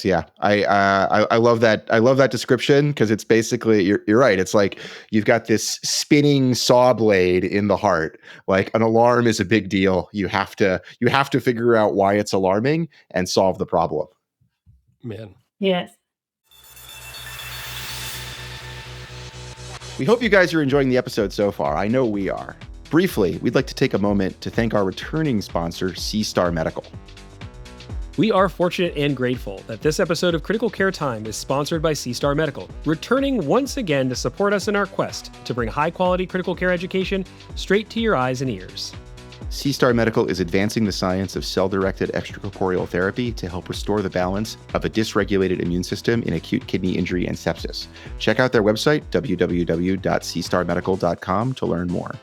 Yeah. I love that. I love that description because it's basically, you're right. It's like you've got this spinning saw blade in the heart. Like an alarm is a big deal. You have to figure out why it's alarming and solve the problem. Man. Yes. We hope you guys are enjoying the episode so far. I know we are. Briefly, we'd like to take a moment to thank our returning sponsor, C-Star Medical. We are fortunate and grateful that this episode of Critical Care Time is sponsored by C-Star Medical, returning once again to support us in our quest to bring high-quality critical care education straight to your eyes and ears. C-Star Medical is advancing the science of cell-directed extracorporeal therapy to help restore the balance of a dysregulated immune system in acute kidney injury and sepsis. Check out their website, www.cstarmedical.com, to learn more.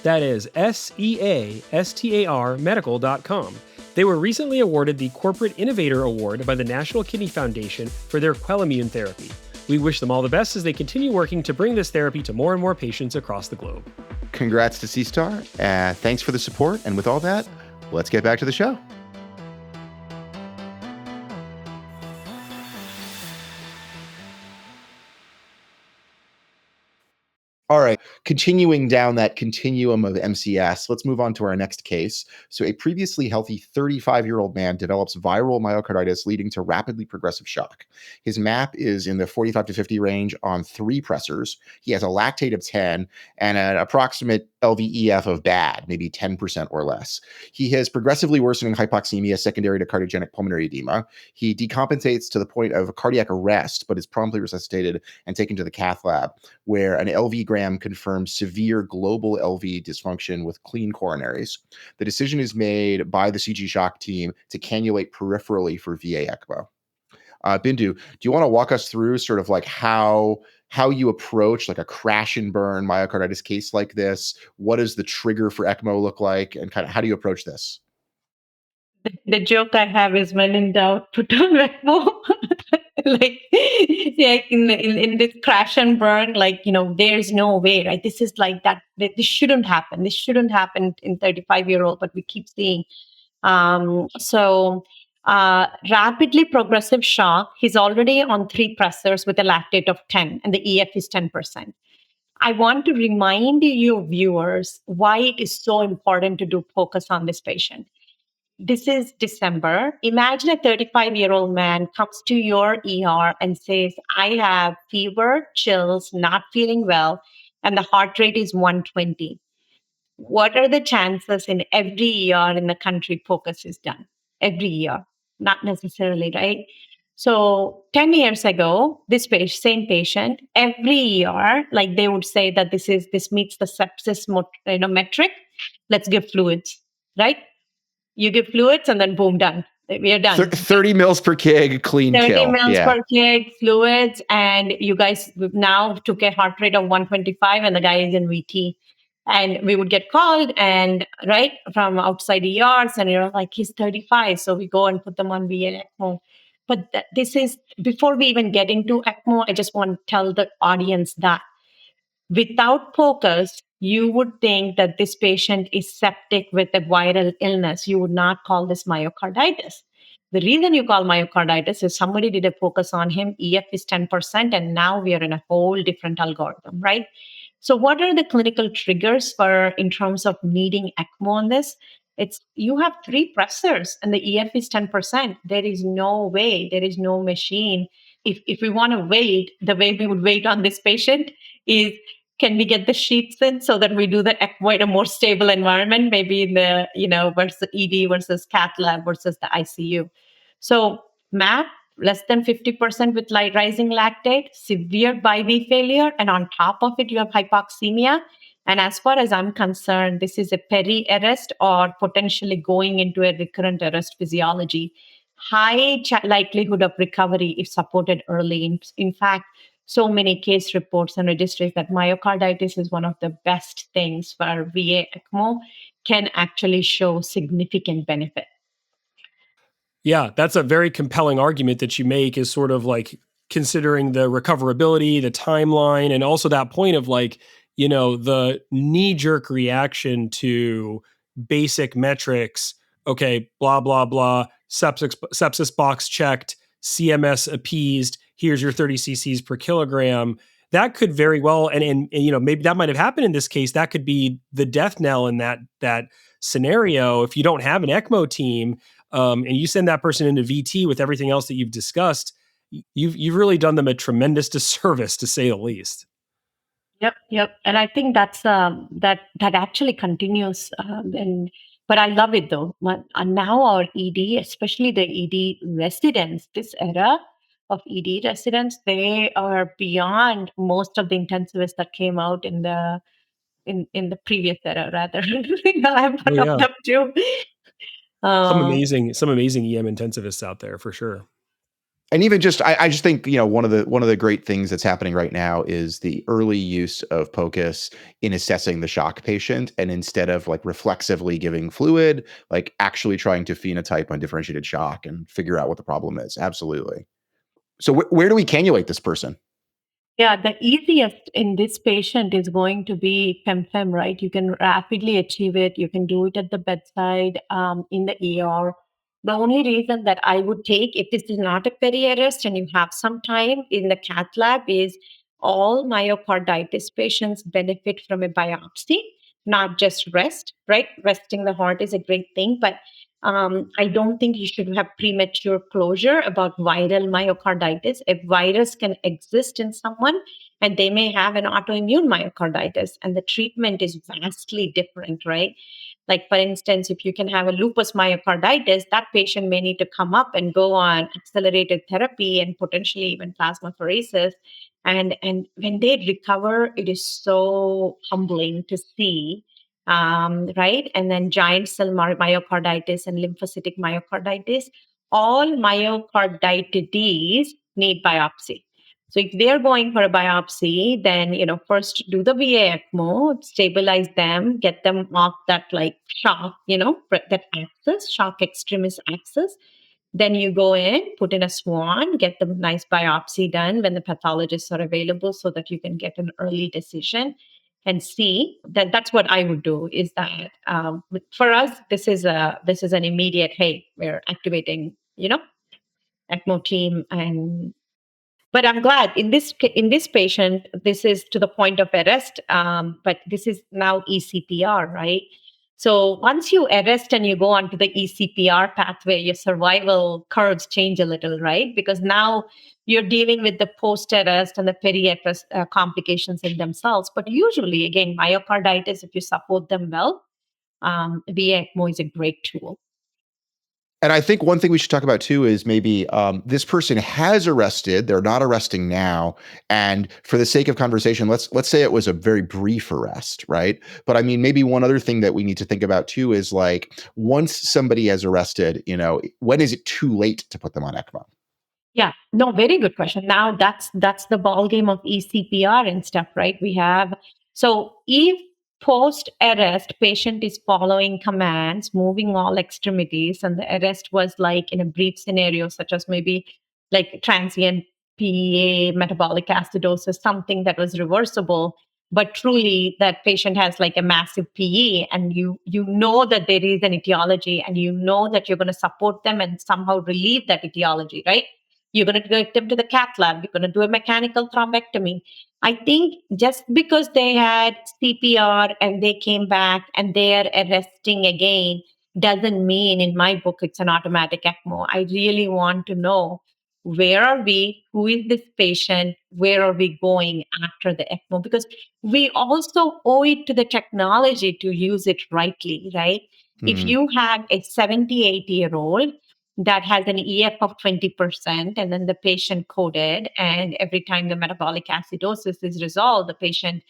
That is SEASTAR medical.com. They were recently awarded the Corporate Innovator Award by the National Kidney Foundation for their QuellImmune therapy. We wish them all the best as they continue working to bring this therapy to more and more patients across the globe. Congrats to C-Star. Thanks for the support. And with all that, let's get back to the show. All right, continuing down that continuum of MCS, let's move on to our next case. So a previously healthy 35-year-old man develops viral myocarditis leading to rapidly progressive shock. His MAP is in the 45 to 50 range on 3 pressors. He has a lactate of 10 and an approximate LVEF of bad, maybe 10% or less. He has progressively worsening hypoxemia secondary to cardiogenic pulmonary edema. He decompensates to the point of cardiac arrest, but is promptly resuscitated and taken to the cath lab, where an LV gram confirms severe global LV dysfunction with clean coronaries. The decision is made by the CG Shock team to cannulate peripherally for VA ECMO. Bindu, do you want to walk us through sort of like how you approach like a crash and burn myocarditis case like this? What does the trigger for ECMO look like, and kind of how do you approach this? The joke I have is when in doubt, put on ECMO. Like, yeah, in this crash and burn, like, there's no way, right? This is like that. This shouldn't happen. This shouldn't happen in 35-year-old, but we keep seeing. Rapidly progressive shock. He's already on 3 pressors with a lactate of 10, and the EF is 10%. I want to remind you viewers why it is so important to do focus on this patient. This is December. Imagine a 35-year-old man comes to your ER and says, I have fever, chills, not feeling well, and the heart rate is 120. What are the chances in every ER in the country focus is done? Every ER, not necessarily, right? So 10 years ago, this same patient, every ER, like they would say that this meets the sepsis metric. Let's give fluids, right? You give fluids and then boom, done. We are done. 30 mils per kg, clean 30 kill. mils per kg, fluids, and you guys now took a heart rate of 125 and the guy is in VT. And we would get called from outside ERs, and you're like, he's 35. So we go and put them on VA ECMO. But this is, before we even get into ECMO, I just want to tell the audience that without focus, you would think that this patient is septic with a viral illness. You would not call this myocarditis. The reason you call myocarditis is somebody did a focus on him, EF is 10%, and now we are in a whole different algorithm, right? So what are the clinical triggers in terms of needing ECMO on this? It's you have 3 pressors and the EF is 10%. There is no way, there is no machine. If we want to wait, the way we would wait on this patient is, can we get the sheets in so that we do the ECMO in a more stable environment, maybe in the, versus ED versus cath lab versus the ICU. So MAP, less than 50% with rising lactate, severe BIV failure, and on top of it, you have hypoxemia. And as far as I'm concerned, this is a peri-arrest or potentially going into a recurrent arrest physiology. High likelihood of recovery if supported early. In fact, so many case reports and registries that myocarditis is one of the best things for VA ECMO, can actually show significant benefit. Yeah, that's a very compelling argument that you make, is sort of like considering the recoverability, the timeline, and also that point of like, the knee-jerk reaction to basic metrics. Okay, blah, blah, blah, sepsis box checked, CMS appeased, here's your 30 cc's per kilogram. That could very well, and maybe that might have happened in this case. That could be the death knell in that scenario. If you don't have an ECMO team, and you send that person into VT with everything else that you've discussed, you've really done them a tremendous disservice, to say the least. Yep. And I think that's that actually continues. But I love it though. And now our ED, especially the ED residents, this era of ED residents, they are beyond most of the intensivists that came out in the previous era. Rather, I'm Oh one of yeah, them too. some Um, amazing EM intensivists out there for sure. And even just, I just think, one of the great things that's happening right now is the early use of POCUS in assessing the shock patient, and instead of like reflexively giving fluid, like actually trying to phenotype undifferentiated shock and figure out what the problem is. Absolutely. So where do we cannulate this person? Yeah, the easiest in this patient is going to be PEM-FEM, right? You can rapidly achieve it. You can do it at the bedside, in the ER. The only reason that I would take, if this is not a peri-arrest and you have some time in the cath lab, is all myocarditis patients benefit from a biopsy, not just rest, right? Resting the heart is a great thing, but I don't think you should have premature closure about viral myocarditis. A virus can exist in someone and they may have an autoimmune myocarditis, and the treatment is vastly different, right? Like, for instance, if you can have a lupus myocarditis, that patient may need to come up and go on accelerated therapy and potentially even plasmapheresis. And when they recover, it is so humbling to see, right? And then giant cell myocarditis and lymphocytic myocarditis, all myocarditis need biopsy. So if they're going for a biopsy, then first do the VA ECMO, stabilize them, get them off that like shock, that axis, shock extremis axis. Then you go in, put in a swan, get the nice biopsy done when the pathologists are available, so that you can get an early decision and see. That's what I would do. Is that for us, this is an immediate. Hey, we're activating, ECMO team. And but I'm glad in this patient, this is to the point of arrest, but this is now ECPR, right? So once you arrest and you go onto the ECPR pathway, your survival curves change a little, right? Because now you're dealing with the post-arrest and the peri-arrest complications in themselves. But usually, again, myocarditis, if you support them well, VA ECMO is a great tool. And I think one thing we should talk about too is maybe this person has arrested. They're not arresting now, and for the sake of conversation, let's say it was a very brief arrest, right? But I mean, maybe one other thing that we need to think about too is like, once somebody has arrested, when is it too late to put them on ECMO? Yeah, no, very good question. Now that's the ball game of ECPR and stuff, right? So if post arrest patient is following commands, moving all extremities, and the arrest was like in a brief scenario, such as maybe like transient PEA, metabolic acidosis, something that was reversible, but truly that patient has like a massive PE, and you know that there is an etiology, and you know that you're going to support them and somehow relieve that etiology, right? You're going to get them to the cath lab. You're going to do a mechanical thrombectomy. I think just because they had CPR and they came back and they're arresting again doesn't mean, in my book, it's an automatic ECMO. I really want to know, where are we? Who is this patient? Where are we going after the ECMO? Because we also owe it to the technology to use it rightly, right? If you have a 78-year-old that has an EF of 20%, and then the patient coded, and every time the metabolic acidosis is resolved, the patient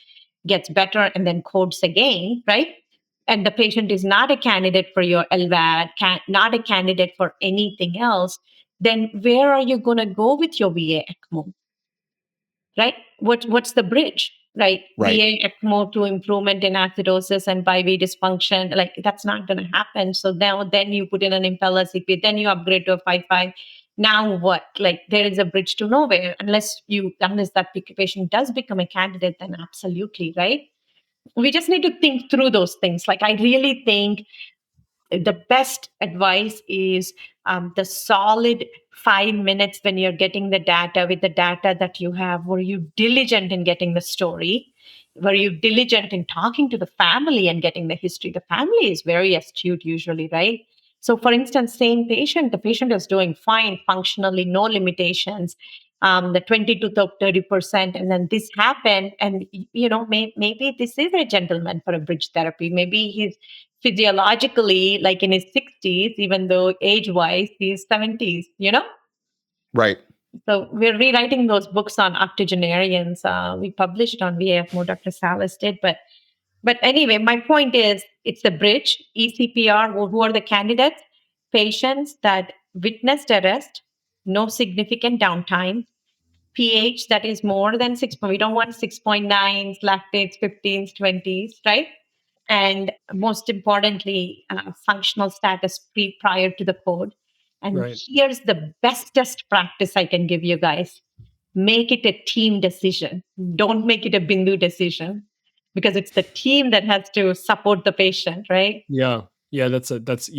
gets better and then codes again, right? And the patient is not a candidate for your LVAD, not a candidate for anything else, then where are you going to go with your VA ECMO, right? What's the bridge? right? Right. VA ECMO to improvement in acidosis and BIV dysfunction, like that's not going to happen. So then you put in an Impella CP, then you upgrade to a 5.5. Now what? Like there is a bridge to nowhere unless that patient does become a candidate, then absolutely, right? We just need to think through those things. Like I really think the best advice is the solid 5 minutes when you're getting the data. With the data that you have, were you diligent in getting the story? Were you diligent in talking to the family and getting the history? The family is very astute usually, right? So for instance, same patient, the patient is doing fine functionally, no limitations, the 20 to 30%, and then this happened, and maybe this is a gentleman for a bridge therapy. Maybe he's physiologically like in his 60s, even though age wise he's 70s, Right. So we're rewriting those books on octogenarians. We published on VAFMO, Dr. Salas did. But anyway, my point is it's the bridge, ECPR, who are the candidates? Patients that witnessed arrest, no significant downtime, pH that is more than 6. We don't want 6.9s, lactates, 15s, 20s, right? And most importantly, functional status prior to the code. And Right. here's the bestest practice I can give you guys. Make it a team decision. Don't make it a Bindu decision because it's the team that has to support the patient, right? Yeah. Yeah, that's a That's a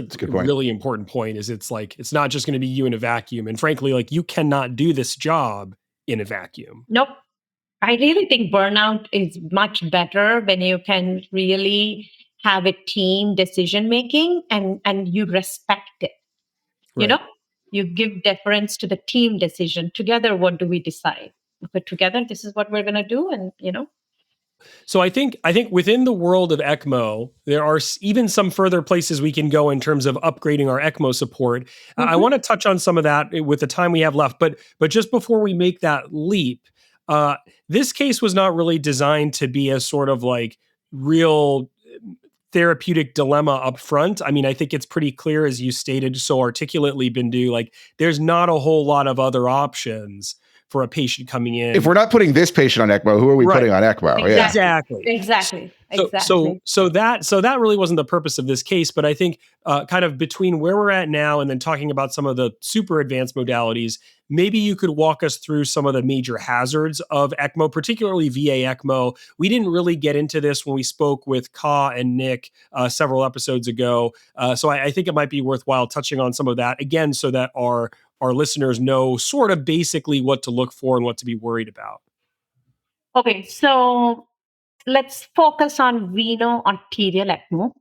good point. really important point. Is it's like it's not just going to be you in a vacuum, and frankly, like you cannot do this job in a vacuum. Nope. I really think burnout is much better when you can really have a team decision making and you respect it. Right. You give deference to the team decision. Together, what do we decide? But together, this is what we're going to do, and So I think within the world of ECMO, there are even some further places we can go in terms of upgrading our ECMO support. I want to touch on some of that with the time we have left, but just before we make that leap, this case was not really designed to be a sort of like real therapeutic dilemma up front. I mean, I think it's pretty clear, as you stated so articulately, Bindu, like there's not a whole lot of other options for a patient coming in. If we're not putting this patient on ECMO, who are we putting on ECMO? Exactly. So that really wasn't the purpose of this case, but I think kind of between where we're at now and then talking about some of the super advanced modalities, maybe you could walk us through some of the major hazards of ECMO, particularly VA ECMO. We didn't really get into this when we spoke with Ka and Nick several episodes ago. So I think it might be worthwhile touching on some of that again, so that our listeners know sort of basically what to look for and what to be worried about. Okay, so let's focus on veno-arterial ECMO.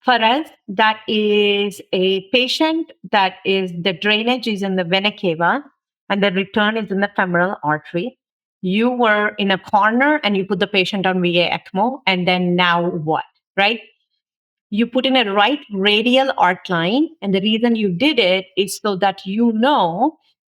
For us, that is a patient that is the drainage is in the vena cava and the return is in the femoral artery. You were in a corner and you put the patient on VA ECMO, and then now what, right? You put in a right radial arc line, and the reason you did it is so that VA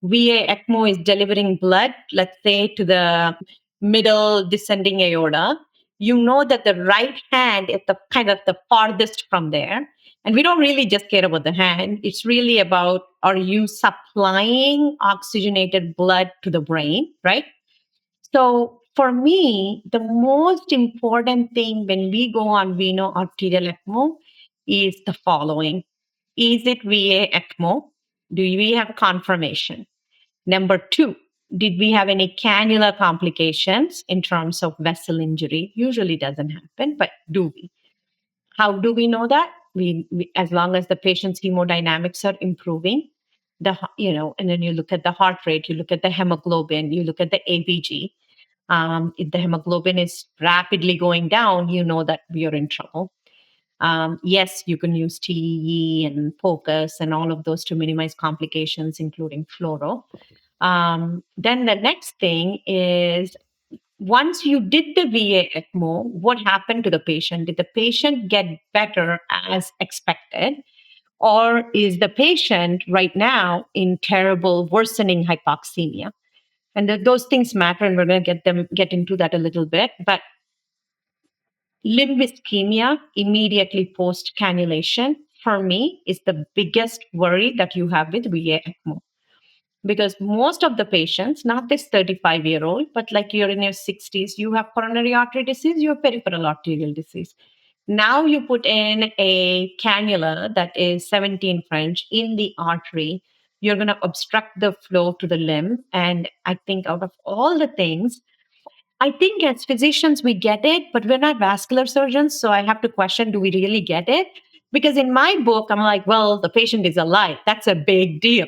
ECMO is delivering blood, let's say, to the middle descending aorta. You know that the right hand is the kind of the farthest from there. And we don't really just care about the hand. It's really about, are you supplying oxygenated blood to the brain, right? So for me, the most important thing when we go on veno-arterial ECMO is the following. Is it VA ECMO? Do we have confirmation? Number 2, did we have any cannula complications in terms of vessel injury? Usually doesn't happen, but do we? How do we know that? We as long as the patient's hemodynamics are improving, and then you look at the heart rate, you look at the hemoglobin, you look at the ABG. If the hemoglobin is rapidly going down, you know that we are in trouble. Yes, you can use TEE and POCUS and all of those to minimize complications, including fluoro. Then the next thing is, once you did the VA ECMO, what happened to the patient? Did the patient get better as expected? Or is the patient right now in terrible worsening hypoxemia? And those things matter, and we're going to get into that a little bit. But limb ischemia immediately post cannulation, for me, is the biggest worry that you have with VA ECMO. because most of the patients, not this 35-year-old, but like you're in your 60s, you have coronary artery disease, you have peripheral arterial disease. Now you put in a cannula that is 17 French in the artery, you're going to obstruct the flow to the limb. And I think out of all the things, I think as physicians, we get it, but we're not vascular surgeons. So I have to question, do we really get it? Because in my book, I'm like, well, the patient is alive. That's a big deal.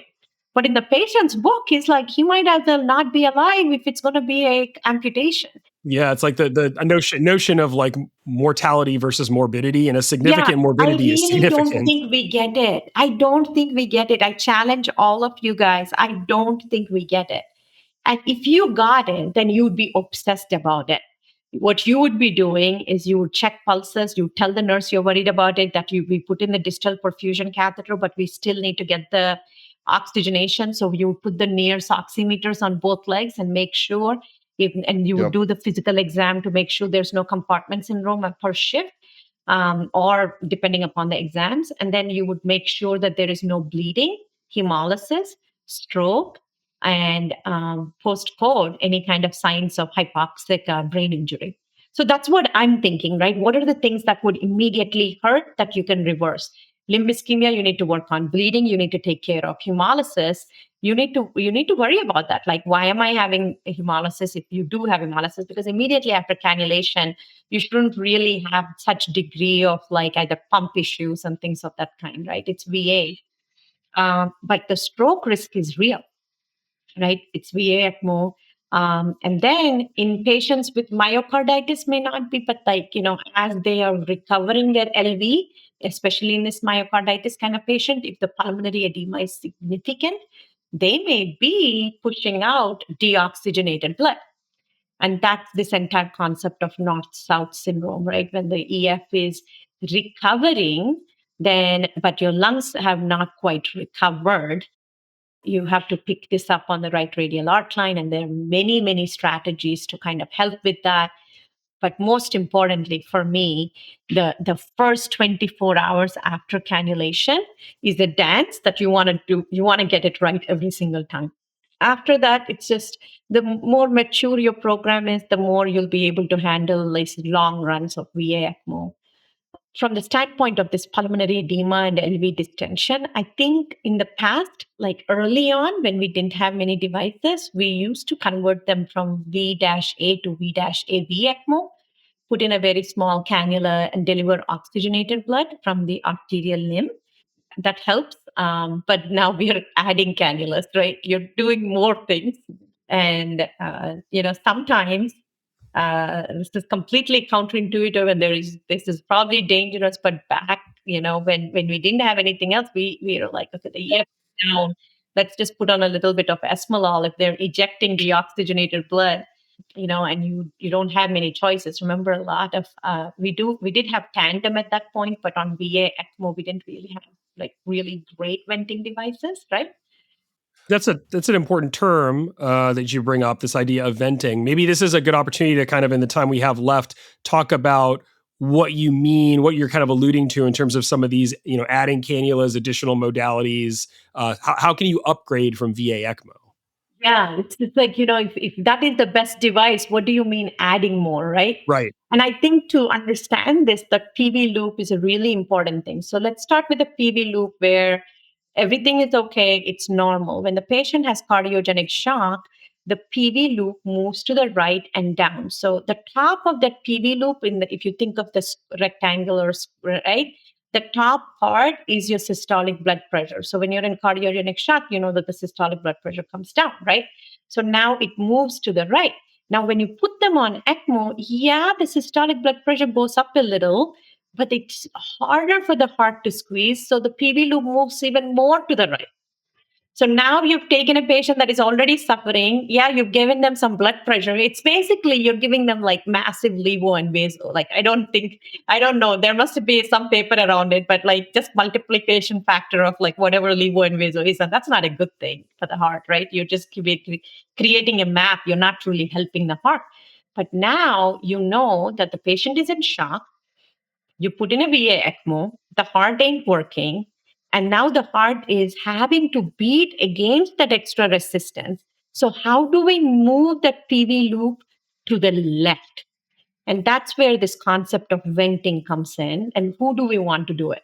But in the patient's book, he's like, he might as well not be alive if it's going to be a amputation. Yeah, it's like the notion of like mortality versus morbidity, and a significant morbidity is I really don't significant. think we get it. I don't think we get it. I challenge all of you guys. I don't think we get it. And if you got it, then you'd be obsessed about it. What you would be doing is you would check pulses, you tell the nurse you're worried about it, that we put in the distal perfusion catheter, but we still need to get the oxygenation. So you put the NIRS oximeters on both legs and make sure, and you would do the physical exam to make sure there's no compartment syndrome per shift. Or depending upon the exams. And then you would make sure that there is no bleeding, hemolysis, stroke, and post-code, any kind of signs of hypoxic brain injury. So that's what I'm thinking, right? What are the things that would immediately hurt that you can reverse? Limb ischemia, you need to work on. Bleeding, you need to take care of. Hemolysis, you need to worry about that. Like, why am I having a hemolysis if you do have hemolysis? Because immediately after cannulation, you shouldn't really have such degree of like either pump issues and things of that kind, right? It's VA. But the stroke risk is real, right? It's VA ECMO. And then in patients with myocarditis may not be, but like, as they are recovering their LV, especially in this myocarditis kind of patient, if the pulmonary edema is significant, they may be pushing out deoxygenated blood. And that's this entire concept of north-south syndrome, right? When the EF is recovering, but your lungs have not quite recovered, you have to pick this up on the right radial arch line. And there are many, many strategies to kind of help with that. But most importantly for me, the first 24 hours after cannulation is a dance that you want to do. You want to get it right every single time. After that, it's just the more mature your program is, the more you'll be able to handle these long runs of VA ECMO. From the standpoint of this pulmonary edema and LV distension, I think in the past, like early on, when we didn't have many devices, we used to convert them from V-A to V-AV ECMO, put in a very small cannula and deliver oxygenated blood from the arterial limb. That helps. But now we are adding cannulas, right? You're doing more things. And, sometimes this is completely counterintuitive, and this is probably dangerous. But back, when we didn't have anything else, we were like, okay, the EF is down. Let's just put on a little bit of esmolol if they're ejecting deoxygenated blood, and you don't have many choices. Remember, a lot of we did have tandem at that point, but on VA ECMO we didn't really have like really great venting devices, right? That's an important term that you bring up, this idea of venting. Maybe this is a good opportunity to kind of, in the time we have left, talk about what you mean, what you're kind of alluding to in terms of some of these, adding cannulas, additional modalities. How can you upgrade from VA ECMO? Yeah, it's like, if that is the best device, what do you mean adding more, right? Right. And I think to understand this, the PV loop is a really important thing. So let's start with the PV loop where everything is okay, it's normal. When the patient has cardiogenic shock, the PV loop moves to the right and down. So the top of that PV loop, if you think of this rectangular, right, the top part is your systolic blood pressure. So when you're in cardiogenic shock, you know that the systolic blood pressure comes down, right? So now it moves to the right. Now, when you put them on ECMO, yeah, the systolic blood pressure goes up a little, but it's harder for the heart to squeeze. So the PV loop moves even more to the right. So now you've taken a patient that is already suffering. Yeah, you've given them some blood pressure. It's basically you're giving them like massive levo and vaso. Like, I don't know. There must be some paper around it, but like just multiplication factor of like whatever levo and vaso is. And that's not a good thing for the heart, right? You're just creating a map. You're not truly helping the heart. But now you know that the patient is in shock. You put in a VA ECMO, the heart ain't working, And now the heart is having to beat against that extra resistance. So how do we move that PV loop to the left? And that's where this concept of venting comes in. And who do we want to do it?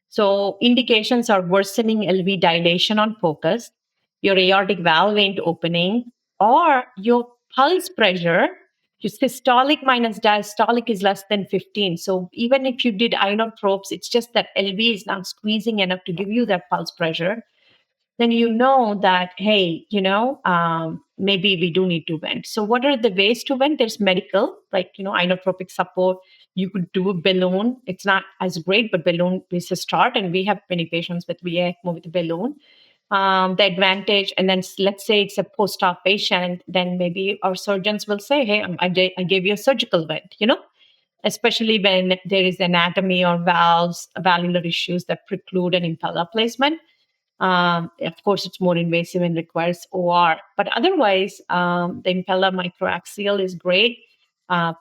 So indications are worsening LV dilation on focus, your aortic valve ain't opening, or your pulse pressure, your systolic minus diastolic is less than 15. So even if you did inotropes, it's just that LV is not squeezing enough to give you that pulse pressure. Then you know that, hey, maybe we do need to vent. So what are the ways to vent? There's medical, like, inotropic support. You could do a balloon. It's not as great, but balloon is a start. And we have many patients with VA ECMO with a balloon. The advantage, and then let's say it's a post-op patient, then maybe our surgeons will say, hey, I gave you a surgical vent, especially when there is anatomy or valvular issues that preclude an Impella placement. Of course, it's more invasive and requires OR. But otherwise, the Impella microaxial is great,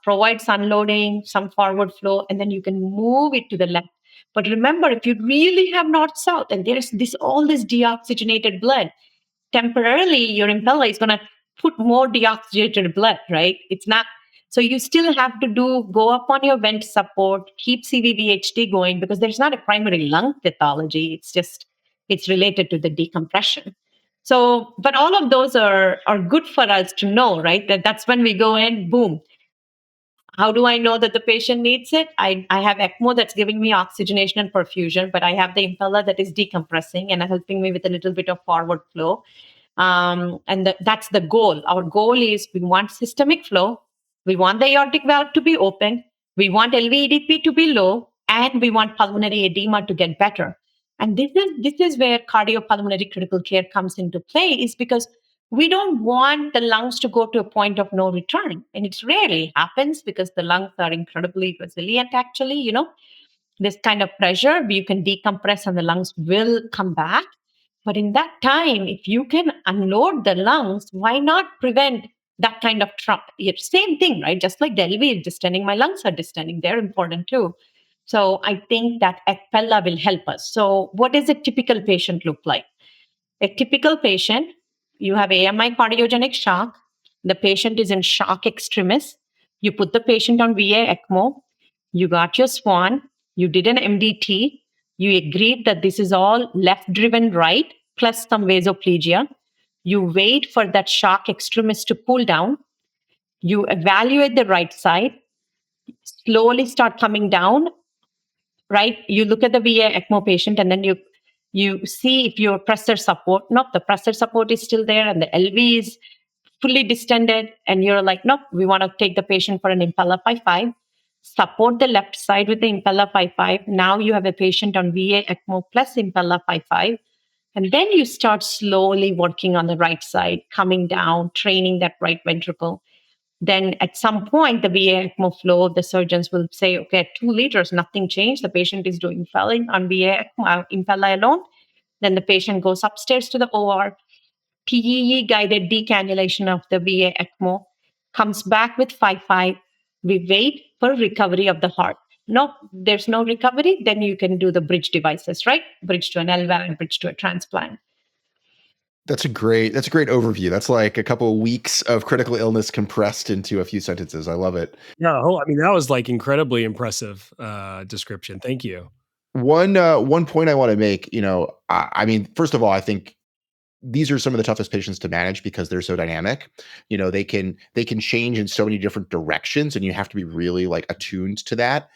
provides unloading, some forward flow, and then you can move it to the left. But remember, if you really have north-south and there's all this deoxygenated blood, temporarily your Impella is going to put more deoxygenated blood, right? It's not. So you still have to go up on your vent support, keep CVVHD going, because there's not a primary lung pathology. It's related to the decompression. So, but all of those are good for us to know, right? That's when we go in, boom. How do I know that the patient needs it? I have ECMO that's giving me oxygenation and perfusion, but I have the Impella that is decompressing and helping me with a little bit of forward flow. And that's the goal. Our goal is we want systemic flow. We want the aortic valve to be open. We want LVEDP to be low, and we want pulmonary edema to get better. And this is where cardiopulmonary critical care comes into play, is because we don't want the lungs to go to a point of no return. And it rarely happens because the lungs are incredibly resilient, actually. This kind of pressure, you can decompress and the lungs will come back. But in that time, if you can unload the lungs, why not prevent that kind of trauma? Same thing, right? Just like the LV is distending, my lungs are distending. They're important too. So I think that Impella will help us. So what does a typical patient look like? A typical patient, you have AMI cardiogenic shock. The patient is in shock extremis. You put the patient on VA ECMO. You got your SWAN. You did an MDT. You agreed that this is all left driven right, plus some vasoplegia. You wait for that shock extremis to cool down. You evaluate the right side, slowly start coming down, right? You look at the VA ECMO patient and then you see if your pressor support, nope, the pressor support is still there and the LV is fully distended. And you're like, nope, we want to take the patient for an Impella 5.5. Support the left side with the Impella 5.5. Now you have a patient on VA ECMO plus Impella 5.5. And then you start slowly working on the right side, coming down, training that right ventricle. Then at some point, the VA ECMO flow, the surgeons will say, okay, at 2 liters, nothing changed. The patient is doing fine on VA ECMO, Impella alone. Then the patient goes upstairs to the OR, PEE guided decannulation of the VA ECMO, comes back with 5.5. We wait for recovery of the heart. No, there's no recovery. Then you can do the bridge devices, right? Bridge to an LVAD and bridge to a transplant. That's a great overview. That's like a couple of weeks of critical illness compressed into a few sentences. I love it. Yeah, that was like incredibly impressive description. Thank you. One point I want to make, I mean, first of all, I think these are some of the toughest patients to manage because they're so dynamic. They can change in so many different directions, and you have to be really like attuned to that.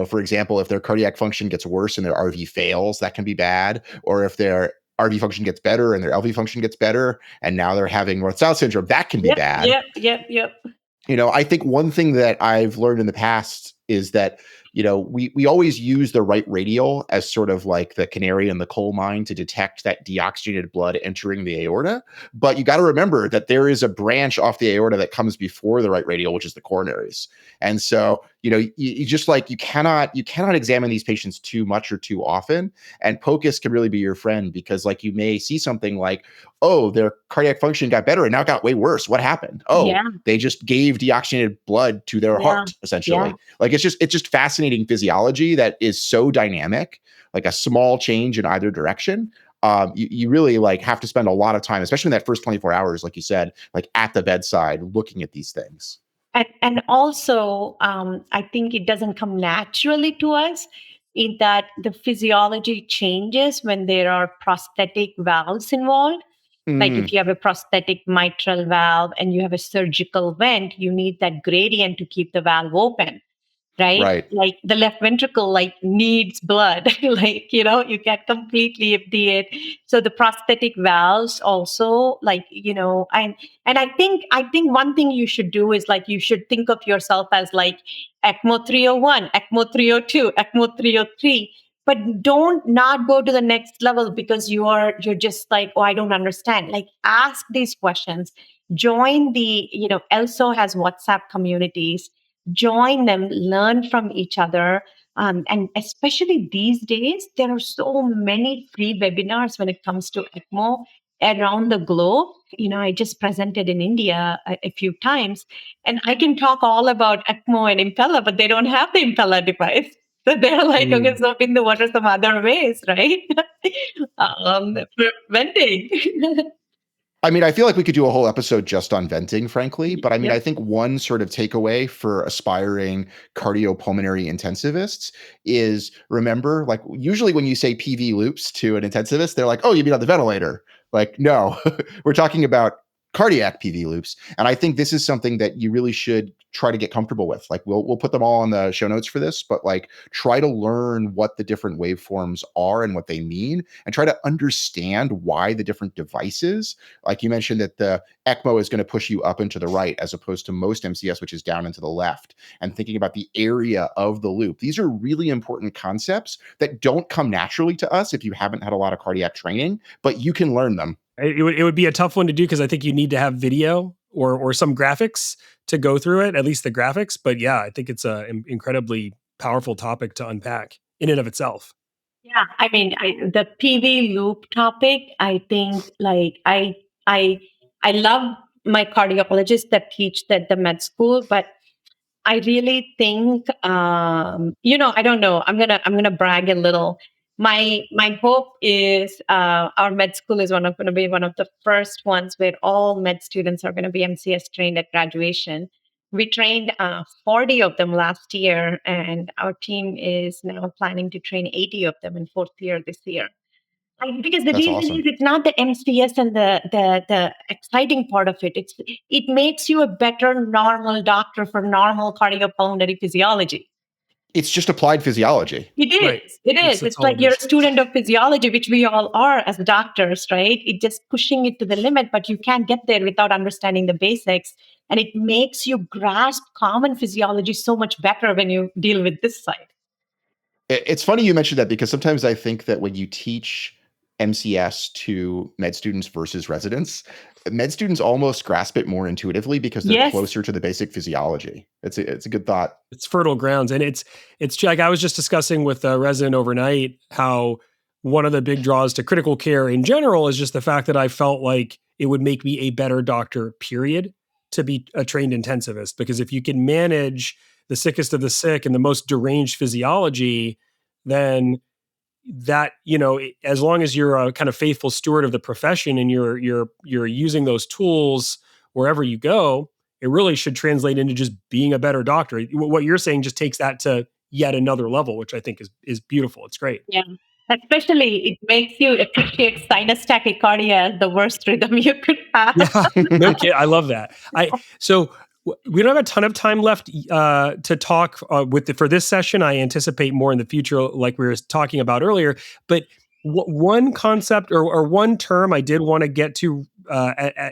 For example, if their cardiac function gets worse and their RV fails, that can be bad. Or if their RV function gets better and their LV function gets better, and now they're having north-south syndrome, that can be bad. Yep. I think one thing that I've learned in the past is that, we always use the right radial as sort of like the canary in the coal mine to detect that deoxygenated blood entering the aorta. But you got to remember that there is a branch off the aorta that comes before the right radial, which is the coronaries. And so, you just like, you cannot examine these patients too much or too often. And POCUS can really be your friend because like you may see something like, oh, their cardiac function got better and now it got way worse. What happened? Oh, they just gave deoxygenated blood to their heart, essentially. Like it's just fascinating physiology that is so dynamic. Like a small change in either direction, you really like have to spend a lot of time, especially in that first 24 hours, like you said, like at the bedside looking at these things. And also, I think it doesn't come naturally to us in that the physiology changes when there are prosthetic valves involved. Like if Mm, you have a prosthetic mitral valve and you have a surgical vent, you need that gradient to keep the valve open, right? right. Like the left ventricle like needs blood, like you get completely empty it. So the prosthetic valves also, like and I think one thing you should do is like you should think of yourself as like ECMO 301, ECMO 302, ECMO 303. But don't not go to the next level because you're just like, oh, I don't understand. Like ask these questions. Join the, ELSO has WhatsApp communities, join them, learn from each other. And especially these days, there are so many free webinars when it comes to ECMO around the globe. I just presented in India a few times, and I can talk all about ECMO and Impella, but they don't have the Impella device. So they're like, okay, Mm. so Bindu, what are some other ways, right? Preventing. I mean, I feel like we could do a whole episode just on venting, frankly. But I mean, I Yep. think one sort of takeaway for aspiring cardiopulmonary intensivists is remember, like, usually when you say PV loops to an intensivist, they're like, oh, you mean on the ventilator? Like, no, we're talking about cardiac PV loops. And I think this is something that you really should try to get comfortable with. Like, we'll put them all on the show notes for this, but like, try to learn what the different waveforms are and what they mean, and try to understand why the different devices, like you mentioned that the ECMO is going to push you up and to the right as opposed to most MCS, which is down and to the left, and thinking about the area of the loop. These are really important concepts that don't come naturally to us if you haven't had a lot of cardiac training, but you can learn them. It would be a tough one to do because I think you need to have video or some graphics to go through it, at least the graphics. But yeah, I think it's an incredibly powerful topic to unpack in and of itself. Yeah, I mean, the PV loop topic. I think, like, I love my cardiologists that teach at the med school, but I really think, I don't know. I'm gonna brag a little. My hope is our med school is going to be one of the first ones where all med students are going to be MCS trained at graduation. We trained 40 of them last year, and our team is now planning to train 80 of them in fourth year this year. Because the That's reason is awesome. it's not the MCS and the exciting part of it. It makes you a better normal doctor for normal cardiopulmonary physiology. It's just applied physiology. It Right. is. It is. That's It's all like it you're is. a student of physiology, which we all are as doctors, right? It's just pushing it to the limit, but you can't get there without understanding the basics. And it makes you grasp common physiology so much better when you deal with this side. It's funny you mentioned that because sometimes I think that when you teach MCS to med students versus residents, med students almost grasp it more intuitively because they're Yes. closer to the basic physiology. It's a good thought. It's fertile grounds, and it's like I was just discussing with a resident overnight how one of the big draws to critical care in general is just the fact that I felt like it would make me a better doctor, period, to be a trained intensivist. Because if you can manage the sickest of the sick and the most deranged physiology, then that, as long as you're a kind of faithful steward of the profession and you're using those tools wherever you go, it really should translate into just being a better doctor. What you're saying just takes that to yet another level, which I think is beautiful. It's great. Yeah. Especially, it makes you appreciate sinus tachycardia as the worst rhythm you could have. Yeah, no kid. I love that. So we don't have a ton of time left to talk for this session. I anticipate more in the future, like we were talking about earlier. But one concept or one term I did want to get to,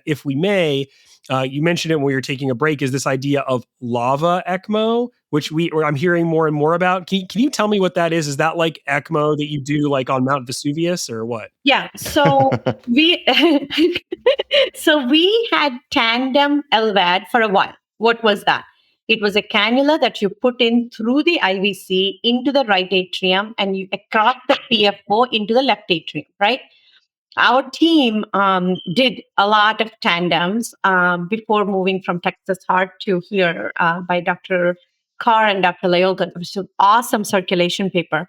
if we may, you mentioned it when we were taking a break, is this idea of lava ECMO, which I'm hearing more and more about. Can you tell me what that is? Is that like ECMO that you do like on Mount Vesuvius or what? Yeah. So we we had tandem LVAD for a while. What was that? It was a cannula that you put in through the IVC into the right atrium and you across the PFO into the left atrium, right? Our team did a lot of tandems before moving from Texas Heart to here by Dr. Carr and Dr. Layolka. It was an awesome circulation paper.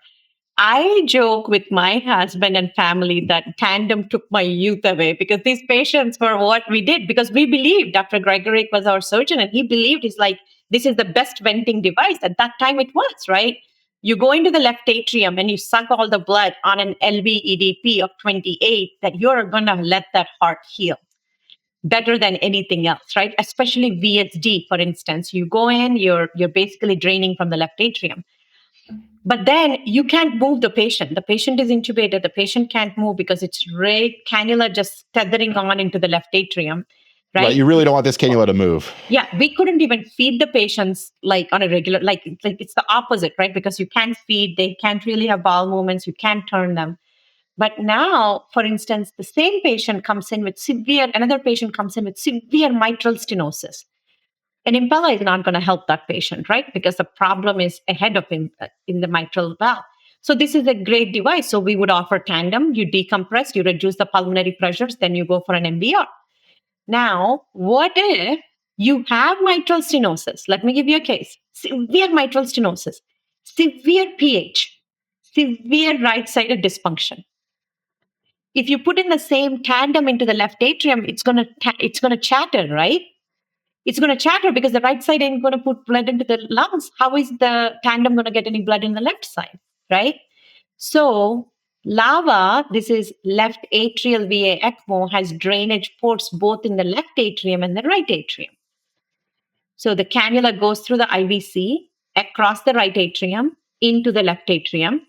I joke with my husband and family that tandem took my youth away because these patients were what we did because we believed Dr. Gregoric was our surgeon and he believed he's like, this is the best venting device. At that time it was, right? You go into the left atrium and you suck all the blood on an LV EDP of 28 that you're going to let that heart heal better than anything else, right? Especially VSD, for instance. You go in, you're basically draining from the left atrium. But then you can't move the patient. The patient is intubated. The patient can't move because it's right cannula just tethering on into the left atrium, right? You really don't want this cannula to move. Yeah, we couldn't even feed the patients like on a regular, like it's the opposite, right? Because you can't feed, they can't really have bowel movements, you can't turn them. But now, for instance, the same patient comes in with another patient comes in with severe mitral stenosis. And Impella is not going to help that patient, right? Because the problem is ahead of him in the mitral valve. So this is a great device. So we would offer tandem. You decompress, you reduce the pulmonary pressures, then you go for an MBR. Now, what if you have mitral stenosis? Let me give you a case. Severe mitral stenosis, severe PH, severe right-sided dysfunction. If you put in the same tandem into the left atrium, it's going to chatter, right? It's going to chatter because the right side ain't going to put blood into the lungs. How is the tandem going to get any blood in the left side, right? So LAVA, this is left atrial VA ECMO, has drainage ports both in the left atrium and the right atrium. So the cannula goes through the IVC across the right atrium into the left atrium,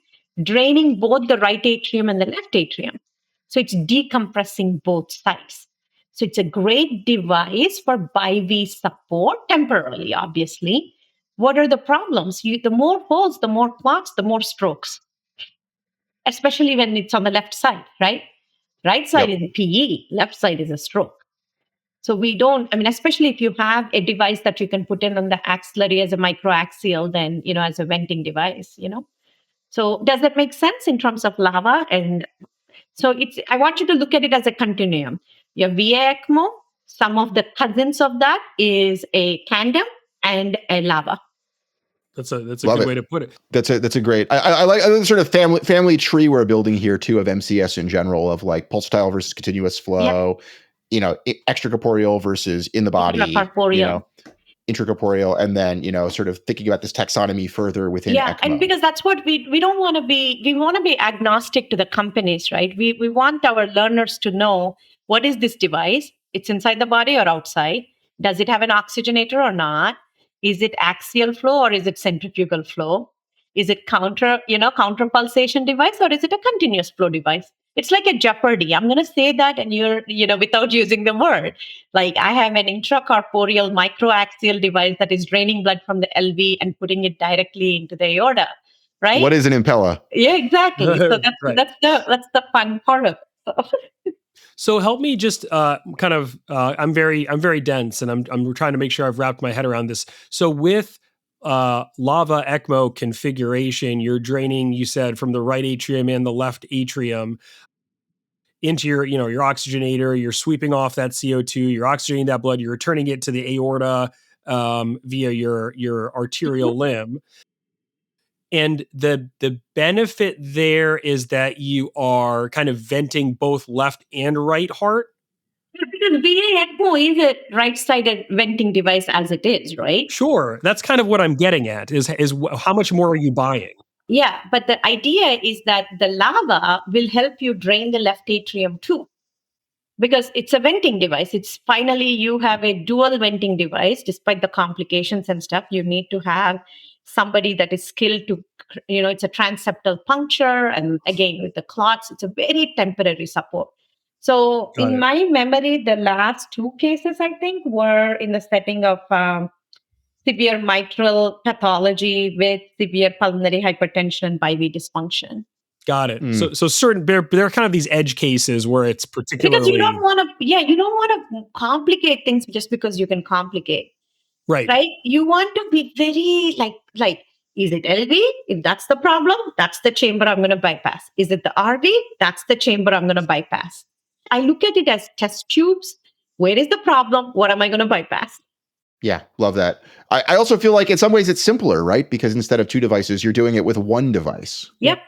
draining both the right atrium and the left atrium. So it's decompressing both sides. So it's a great device for BIV support temporarily, obviously. What are the problems? The more holes, the more clots, the more strokes, especially when it's on the left side, right? Right side is a PE, left side is a stroke. So we don't, especially if you have a device that you can put in on the axillary as a microaxial, then, as a venting device, So does that make sense in terms of LAVA? And so I want you to look at it as a continuum. Your VA ECMO, some of the cousins of that is a tandem and a LAVA. That's a good way to put it. That's a great. I like the sort of family tree we're building here too of MCS in general, of like pulsatile versus continuous flow, extracorporeal versus in the body, intracorporeal, and then sort of thinking about this taxonomy further within ECMO. And because that's what we don't want to be. We want to be agnostic to the companies, right? We want our learners to know what is this device. It's inside the body or outside. Does it have an oxygenator or not? Is it axial flow or is it centrifugal flow? Is it counter pulsation device or is it a continuous flow device? It's like a Jeopardy. I'm going to say that and you're, without using the word. Like I have an intracorporeal microaxial device that is draining blood from the LV and putting it directly into the aorta, right? What is an Impella? Yeah, exactly. So that's the fun part of it. So help me just I'm very dense and I'm trying to make sure I've wrapped my head around this. So with LAVA ECMO configuration, you're draining, you said, from the right atrium and the left atrium into your oxygenator. You're sweeping off that CO2, you're oxygenating that blood, you're returning it to the aorta via your arterial limb. And the benefit there is that you are kind of venting both left and right heart. Because VA ECMO is a right-sided venting device as it is, right? Sure. That's kind of what I'm getting at is how much more are you buying? Yeah, but the idea is that the LAVA will help you drain the left atrium too. Because it's a venting device. It's finally you have a dual venting device. Despite the complications and stuff, you need to have somebody that is skilled to, it's a transeptal puncture. And again, with the clots, it's a very temporary support. So in my memory, the last two cases, I think, were in the setting of severe mitral pathology with severe pulmonary hypertension and BIV dysfunction. Got it. So certain there are kind of these edge cases where it's particularly because you don't want to complicate things just because you can complicate. Right. You want to be very like is it LV? If that's the problem, that's the chamber I'm going to bypass. Is it the RV? That's the chamber I'm going to bypass. I look at it as test tubes. Where is the problem? What am I going to bypass? Yeah, love that. I also feel like in some ways it's simpler, right? Because instead of 2 devices, you're doing it with 1 device. Yep.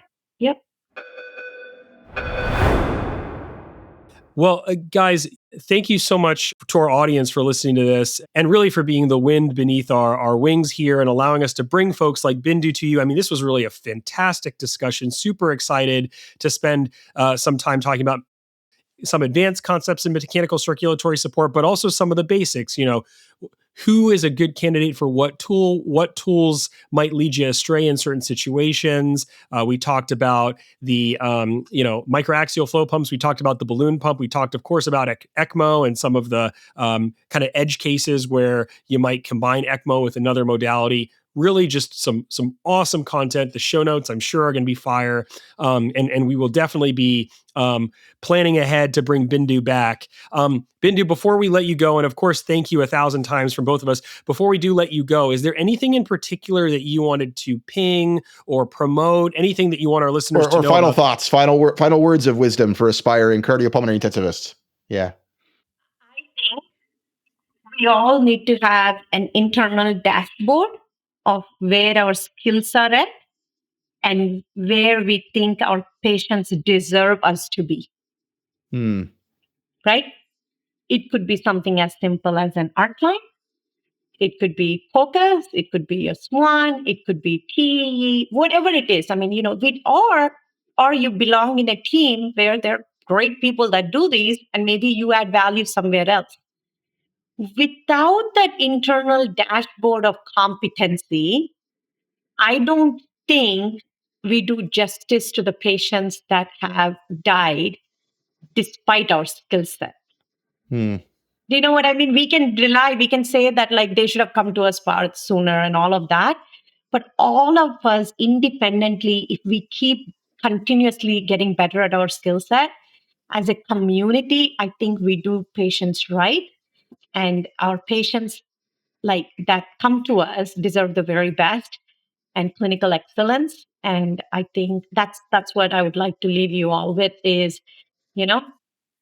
Well, guys, thank you so much to our audience for listening to this and really for being the wind beneath our wings here and allowing us to bring folks like Bindu to you. I mean, this was really a fantastic discussion. Super excited to spend some time talking about some advanced concepts in mechanical circulatory support, but also some of the basics. Who is a good candidate for what tool? What tools might lead you astray in certain situations? We talked about the microaxial flow pumps. We talked about the balloon pump. We talked, of course, about ECMO and some of the kind of edge cases where you might combine ECMO with another modality. Really just some awesome content. The show notes, I'm sure, are going to be fire. And we will definitely be planning ahead to bring Bindu back. Bindu, before we let you go, and of course, thank you 1,000 times from both of us. Before we do let you go, is there anything in particular that you wanted to ping or promote? Anything that you want our listeners to know? Or final thoughts, final words of wisdom for aspiring cardiopulmonary intensivists. Yeah. I think we all need to have an internal dashboard of where our skills are at and where we think our patients deserve us to be. Right? It could be something as simple as an outline. It could be focus. It could be a SWAN. It could be TE, whatever it is. I mean, or you belong in a team where there are great people that do these, and maybe you add value somewhere else. Without that internal dashboard of competency, I don't think we do justice to the patients that have died despite our skill set. Do you know what I mean? We can say that like they should have come to us far sooner and all of that. But all of us independently, if we keep continuously getting better at our skill set as a community, I think we do patients right. And our patients like that come to us deserve the very best and clinical excellence. And I think that's what I would like to leave you all with is,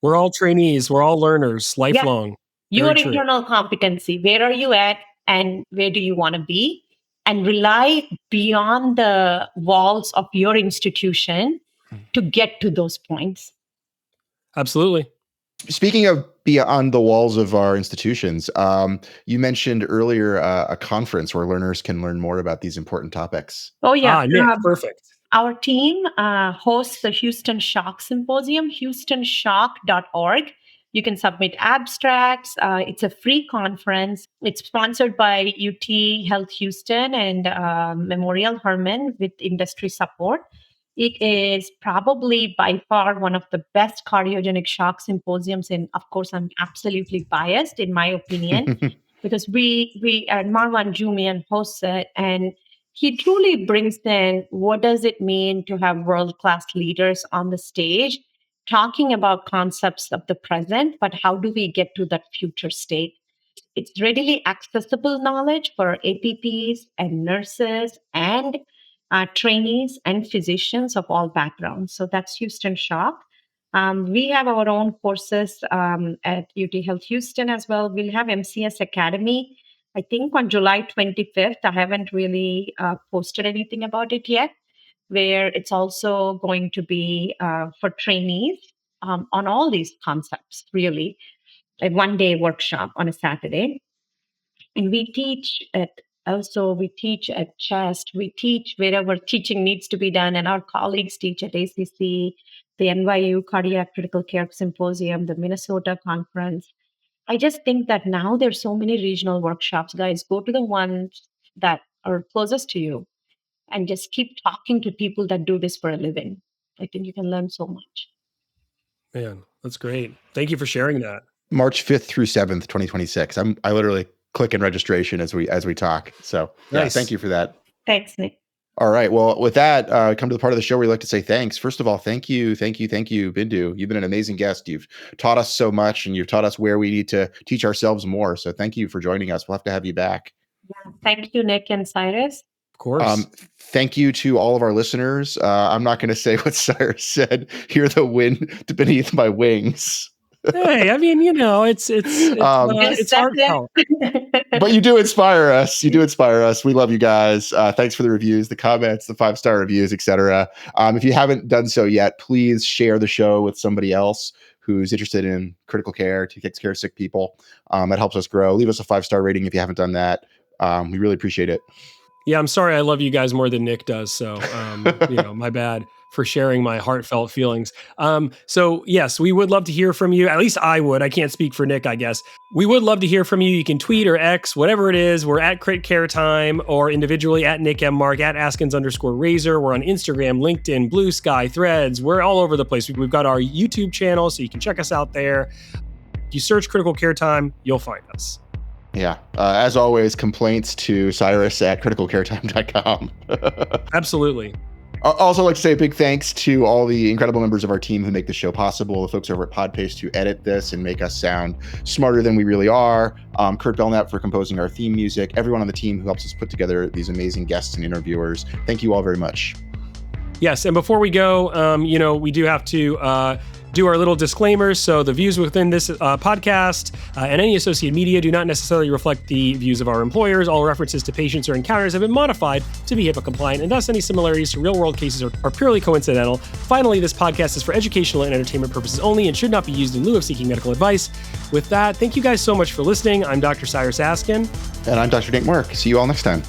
we're all trainees, we're all learners, lifelong. Your internal competency, where are you at and where do you want to be? And rely beyond the walls of your institution to get to those points. Absolutely. Speaking of beyond the walls of our institutions, you mentioned earlier a conference where learners can learn more about these important topics. Oh, yeah. Nick, perfect. Our team hosts the Houston Shock Symposium, houstonshock.org. You can submit abstracts. It's a free conference. It's sponsored by UT Health Houston and Memorial Hermann with industry support. It is probably by far one of the best cardiogenic shock symposiums. And of course, I'm absolutely biased in my opinion, because Marwan Jumian hosts it, and he truly brings in what does it mean to have world-class leaders on the stage talking about concepts of the present, but how do we get to that future state? It's readily accessible knowledge for APPs and nurses and trainees and physicians of all backgrounds. So that's Houston Shock. We have our own courses at UT Health Houston as well. We'll have MCS Academy, I think on July 25th. I haven't really posted anything about it yet, where it's also going to be for trainees on all these concepts, really. A one-day workshop on a Saturday. And we teach at CHEST. We teach wherever teaching needs to be done. And our colleagues teach at ACC, the NYU Cardiac Critical Care Symposium, the Minnesota Conference. I just think that now there's so many regional workshops, guys. Go to the ones that are closest to you and just keep talking to people that do this for a living. I think you can learn so much. Man, that's great. Thank you for sharing that. March 5th through 7th, 2026. I literally click in registration as we talk. So nice. Thank you for that. Thanks, Nick. All right. Well, with that, come to the part of the show where we like to say thanks. First of all, thank you, Bindu. You've been an amazing guest. You've taught us so much, and you've taught us where we need to teach ourselves more. So thank you for joining us. We'll have to have you back. Yeah. Thank you, Nick and Cyrus. Of course. Thank you to all of our listeners. I'm not going to say what Cyrus said. Hear the wind beneath my wings. Hey, I mean, it's heartfelt. But you do inspire us. You do inspire us. We love you guys. Thanks for the reviews, the comments, the 5-star reviews, etc. If you haven't done so yet, please share the show with somebody else who's interested in critical care, to take care of sick people. That helps us grow. Leave us a 5-star rating if you haven't done that. We really appreciate it. Yeah, I'm sorry I love you guys more than Nick does. So, my bad for sharing my heartfelt feelings. So yes, we would love to hear from you. At least I would. I can't speak for Nick, I guess. We would love to hear from you. You can tweet or X, whatever it is. We're at Crit Care Time, or individually at Nick M. Mark, at Askins_Razor. We're on Instagram, LinkedIn, Blue Sky, Threads. We're all over the place. We've got our YouTube channel, so you can check us out there. If you search Critical Care Time, you'll find us. Yeah. As always, complaints to Cyrus at criticalcaretime.com. Absolutely. I'd also like to say a big thanks to all the incredible members of our team who make the show possible, the folks over at Podpaste who edit this and make us sound smarter than we really are, Kurt Belknap for composing our theme music, everyone on the team who helps us put together these amazing guests and interviewers. Thank you all very much. Yes, and before we go, we do have to do our little disclaimers. So the views within this podcast and any associated media do not necessarily reflect the views of our employers. All references to patients or encounters have been modified to be HIPAA compliant, and thus any similarities to real-world cases are purely coincidental. Finally, this podcast is for educational and entertainment purposes only and should not be used in lieu of seeking medical advice. With that, thank you guys so much for listening. I'm Dr. Cyrus Askin. And I'm Dr. Nick Mark. See you all next time.